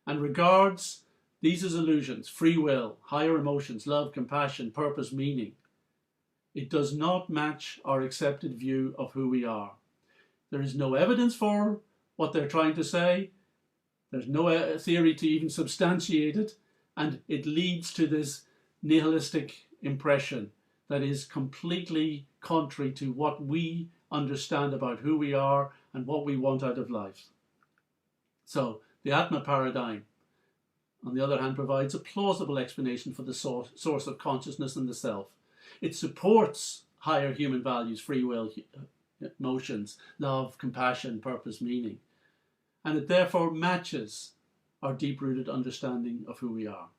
and regards these as illusions: free will, higher emotions, love, compassion, purpose, meaning. It does not match our accepted view of who we are. There is no evidence for what they're trying to say. There's no theory to even substantiate it, and it leads to this nihilistic impression that is completely contrary to what we understand about who we are and what we want out of life. So the Atma paradigm, on the other hand, provides a plausible explanation for the source of consciousness and the self. It supports higher human values, free will, emotions, love, compassion, purpose, meaning. And it therefore matches our deep-rooted understanding of who we are.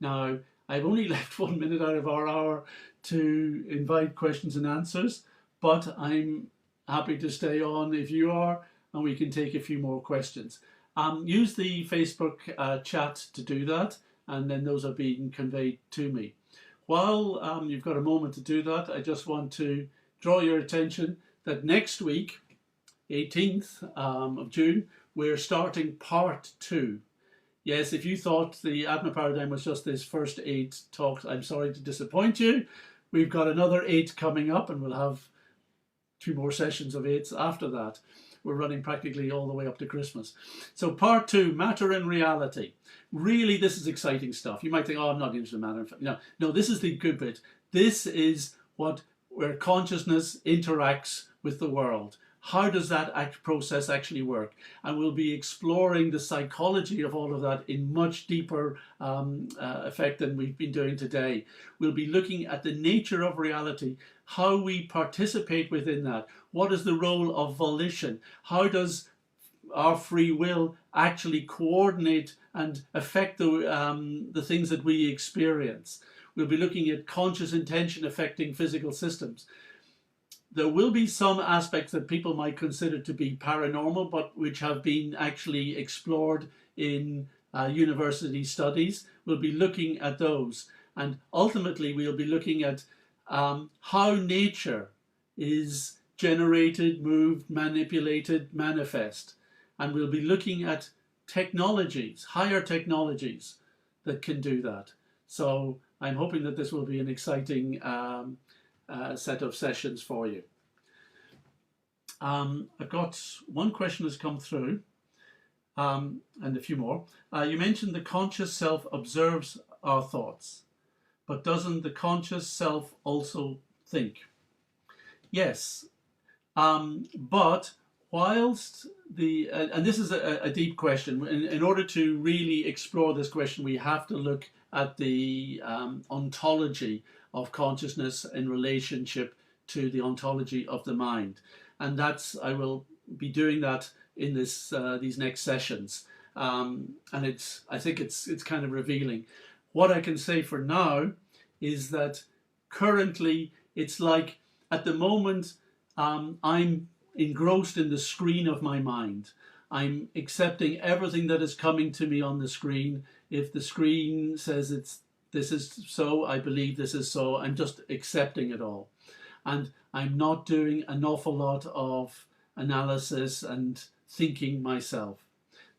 Now, I've only left 1 minute out of our hour to invite questions and answers, but I'm happy to stay on if you are, and we can take a few more questions. Use the Facebook chat to do that, and then those are being conveyed to me. While you've got a moment to do that, I just want to draw your attention that next week, 18th of June, we're starting part 2. Yes, if you thought the Atma paradigm was just this first 8 talks, I'm sorry to disappoint you. We've got another 8 coming up, and we'll have 2 more sessions of 8s after that. We're running practically all the way up to Christmas. So part 2, matter and reality. Really, this is exciting stuff. You might think, oh, I'm not interested in matter. No, this is the good bit. This is where consciousness interacts with the world. how does that process actually work? And we'll be exploring the psychology of all of that in much deeper effect than we've been doing today. We'll be looking at the nature of reality, how we participate within that. What is the role of volition? How does our free will actually coordinate and affect the things that we experience? We'll be looking at conscious intention affecting physical systems. There will be some aspects that people might consider to be paranormal, but which have been actually explored in university studies. We'll be looking at those. And ultimately, we'll be looking at how nature is generated, moved, manipulated, manifest. And we'll be looking at technologies, higher technologies that can do that. So I'm hoping that this will be an exciting set of sessions for you. I've got one question has come through, and a few more. You mentioned the conscious self observes our thoughts, but doesn't the conscious self also think? Yes, but whilst the, and this is a deep question, in order to really explore this question, we have to look at the ontology of consciousness in relationship to the ontology of the mind. And that's, I will be doing that in this these next sessions. And I think it's kind of revealing. What I can say for now is that currently it's like at the moment I'm engrossed in the screen of my mind. I'm accepting everything that is coming to me on the screen. If the screen says this is so, I believe this is so. I'm just accepting it all. And I'm not doing an awful lot of analysis and thinking myself.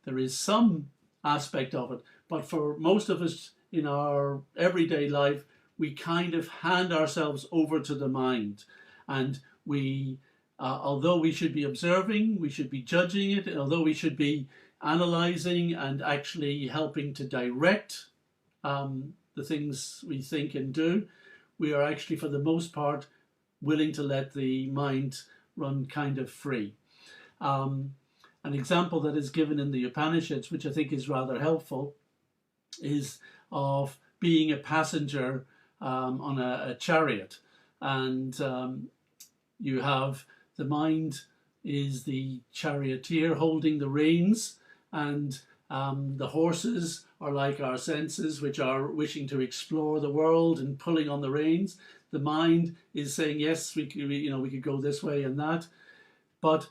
There is some aspect of it, but for most of us in our everyday life, we kind of hand ourselves over to the mind. And we, although we should be observing, we should be judging it, although we should be analyzing and actually helping to direct the things we think and do, we are actually, for the most part, willing to let the mind run kind of free. An example that is given in the Upanishads, which I think is rather helpful, is of being a passenger on a chariot. And you have the mind is the charioteer holding the reins, and the horses are like our senses, which are wishing to explore the world and pulling on the reins. The mind is saying, yes, we could go this way and that. But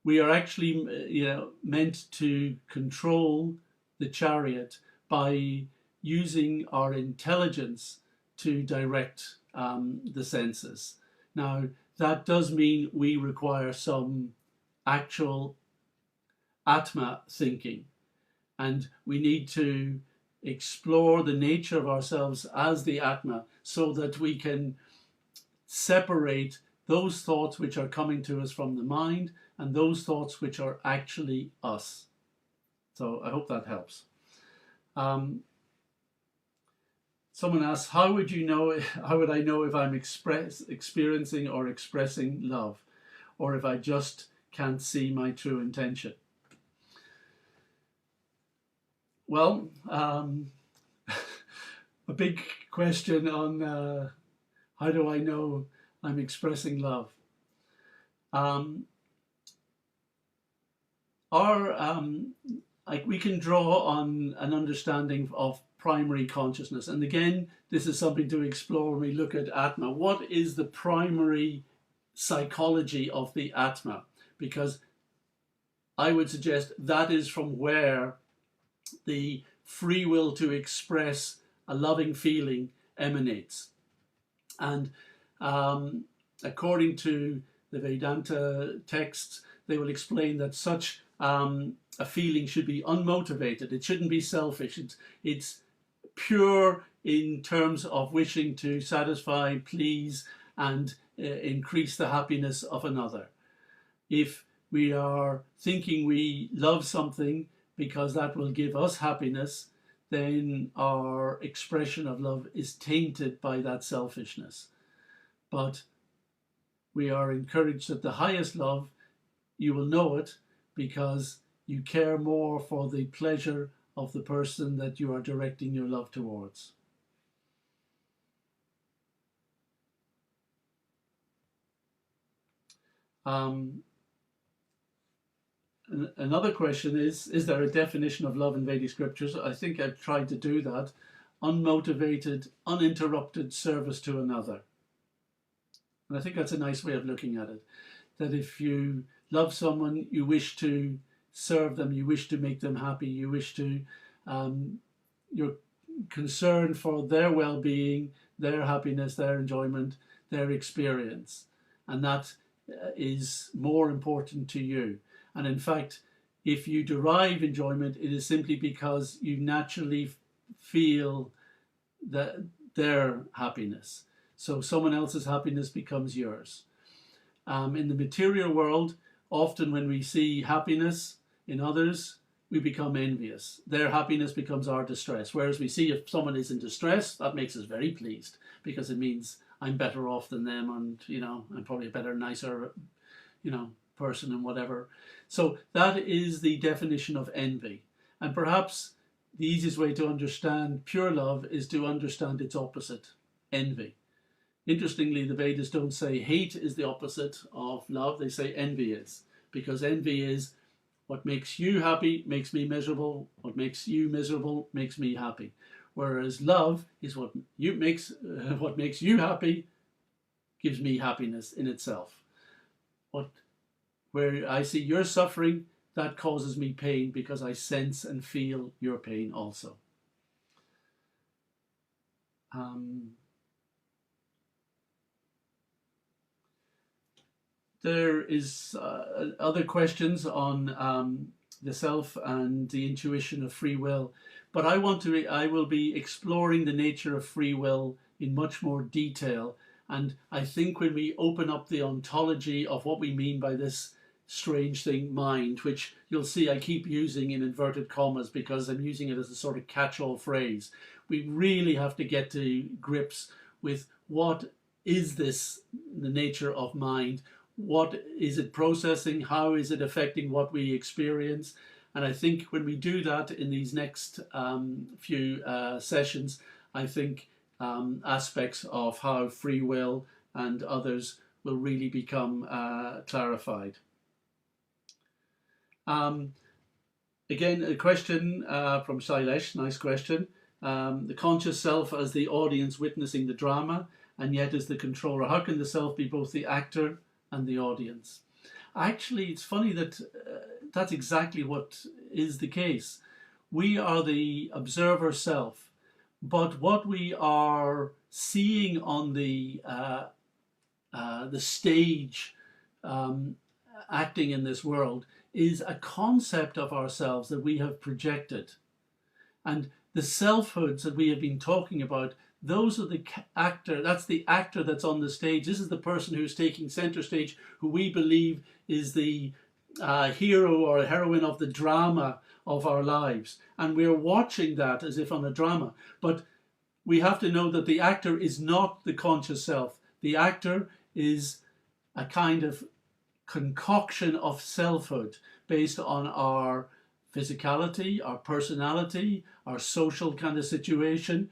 we are actually meant to control the chariot by using our intelligence to direct the senses. Now, that does mean we require some actual Atma thinking, and we need to explore the nature of ourselves as the Atma so that we can separate those thoughts which are coming to us from the mind and those thoughts which are actually us. So I hope that helps. Someone asks, how would I know if I'm experiencing or expressing love, or if I just can't see my true intention? Well, a big question on how do I know I'm expressing love? We can draw on an understanding of primary consciousness. And again, this is something to explore when we look at Atma. What is the primary psychology of the Atma? Because I would suggest that is from where the free will to express a loving feeling emanates. And according to the Vedanta texts, they will explain that such a feeling should be unmotivated. It shouldn't be selfish. It's pure in terms of wishing to satisfy, please, and increase the happiness of another. If we are thinking we love something because that will give us happiness, then our expression of love is tainted by that selfishness. But we are encouraged that the highest love, you will know it because you care more for the pleasure of the person that you are directing your love towards. Another question is there a definition of love in Vedic scriptures? I think I've tried to do that. Unmotivated, uninterrupted service to another. And I think that's a nice way of looking at it. That if you love someone, you wish to serve them, you wish to make them happy, you wish to, you're concerned for their well-being, their happiness, their enjoyment, their experience. And that is more important to you. And in fact, if you derive enjoyment, it is simply because you naturally feel that their happiness. So someone else's happiness becomes yours. In the material world, often when we see happiness in others, we become envious. Their happiness becomes our distress. Whereas we see if someone is in distress, that makes us very pleased because it means I'm better off than them, and I'm probably a better, nicer, person and whatever. So that is the definition of envy. And perhaps the easiest way to understand pure love is to understand its opposite, envy. Interestingly, the Vedas don't say hate is the opposite of love, they say envy is. Because envy is what makes you happy makes me miserable, what makes you miserable makes me happy. Whereas love is what makes you happy gives me happiness in itself. Where I see your suffering, that causes me pain because I sense and feel your pain also. There is other questions on the self and the intuition of free will, but I will be exploring the nature of free will in much more detail. And I think when we open up the ontology of what we mean by this strange thing, mind, which you'll see I keep using in inverted commas because I'm using it as a sort of catch-all phrase, we really have to get to grips with what is this, the nature of mind, what is it processing, how is it affecting what we experience. And I think when we do that in these next few sessions, I think aspects of how free will and others will really become clarified. Again, a question from Shailesh, nice question. The conscious self as the audience witnessing the drama and yet as the controller. How can the self be both the actor and the audience? Actually, it's funny that that's exactly what is the case. We are the observer self, but what we are seeing on the stage acting in this world is a concept of ourselves that we have projected. And the selfhoods that we have been talking about, those are the actor, that's the actor that's on the stage. This is the person who's taking center stage, who we believe is the hero or heroine of the drama of our lives. And we're watching that as if on a drama. But we have to know that the actor is not the conscious self. The actor is a kind of concoction of selfhood based on our physicality, our personality, our social kind of situation,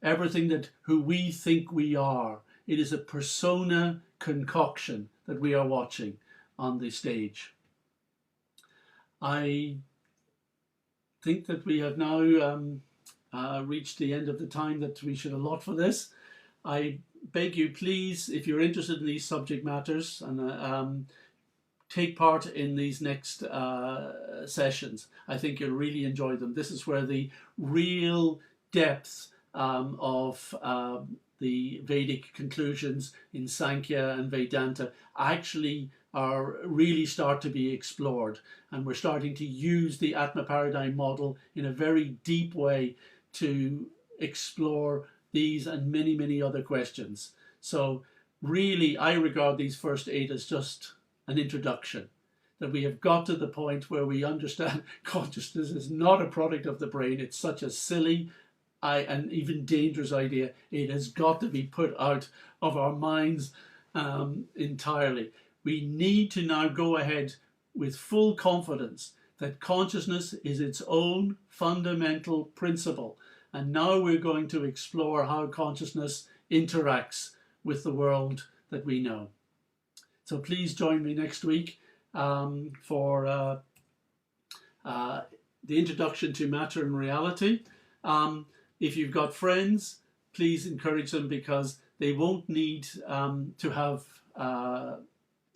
everything that who we think we are. It is a persona concoction that we are watching on the stage. I think that we have now reached the end of the time that we should allot for this. I beg you, please, if you're interested in these subject matters, and take part in these next sessions. I think you'll really enjoy them. This is where the real depth of the Vedic conclusions in Sankhya and Vedanta actually really start to be explored. And we're starting to use the Atma paradigm model in a very deep way to explore these and many, many other questions. So really, I regard these first 8 as just an introduction, that we have got to the point where we understand consciousness is not a product of the brain. It's such a silly and even dangerous idea. It has got to be put out of our minds entirely. We need to now go ahead with full confidence that consciousness is its own fundamental principle. And now we're going to explore how consciousness interacts with the world that we know. So please join me next week for the introduction to matter and reality. If you've got friends, please encourage them, because they won't need to have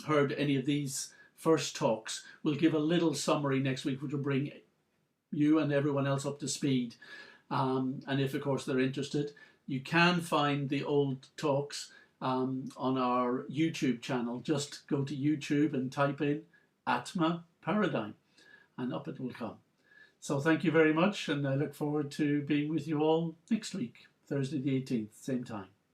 heard any of these first talks. We'll give a little summary next week, which will bring you and everyone else up to speed. And if, of course, they're interested, you can find the old talks on our YouTube channel. Just go to YouTube and type in Atma Paradigm, and up it will come. So thank you very much, and I look forward to being with you all next week, Thursday the 18th, same time.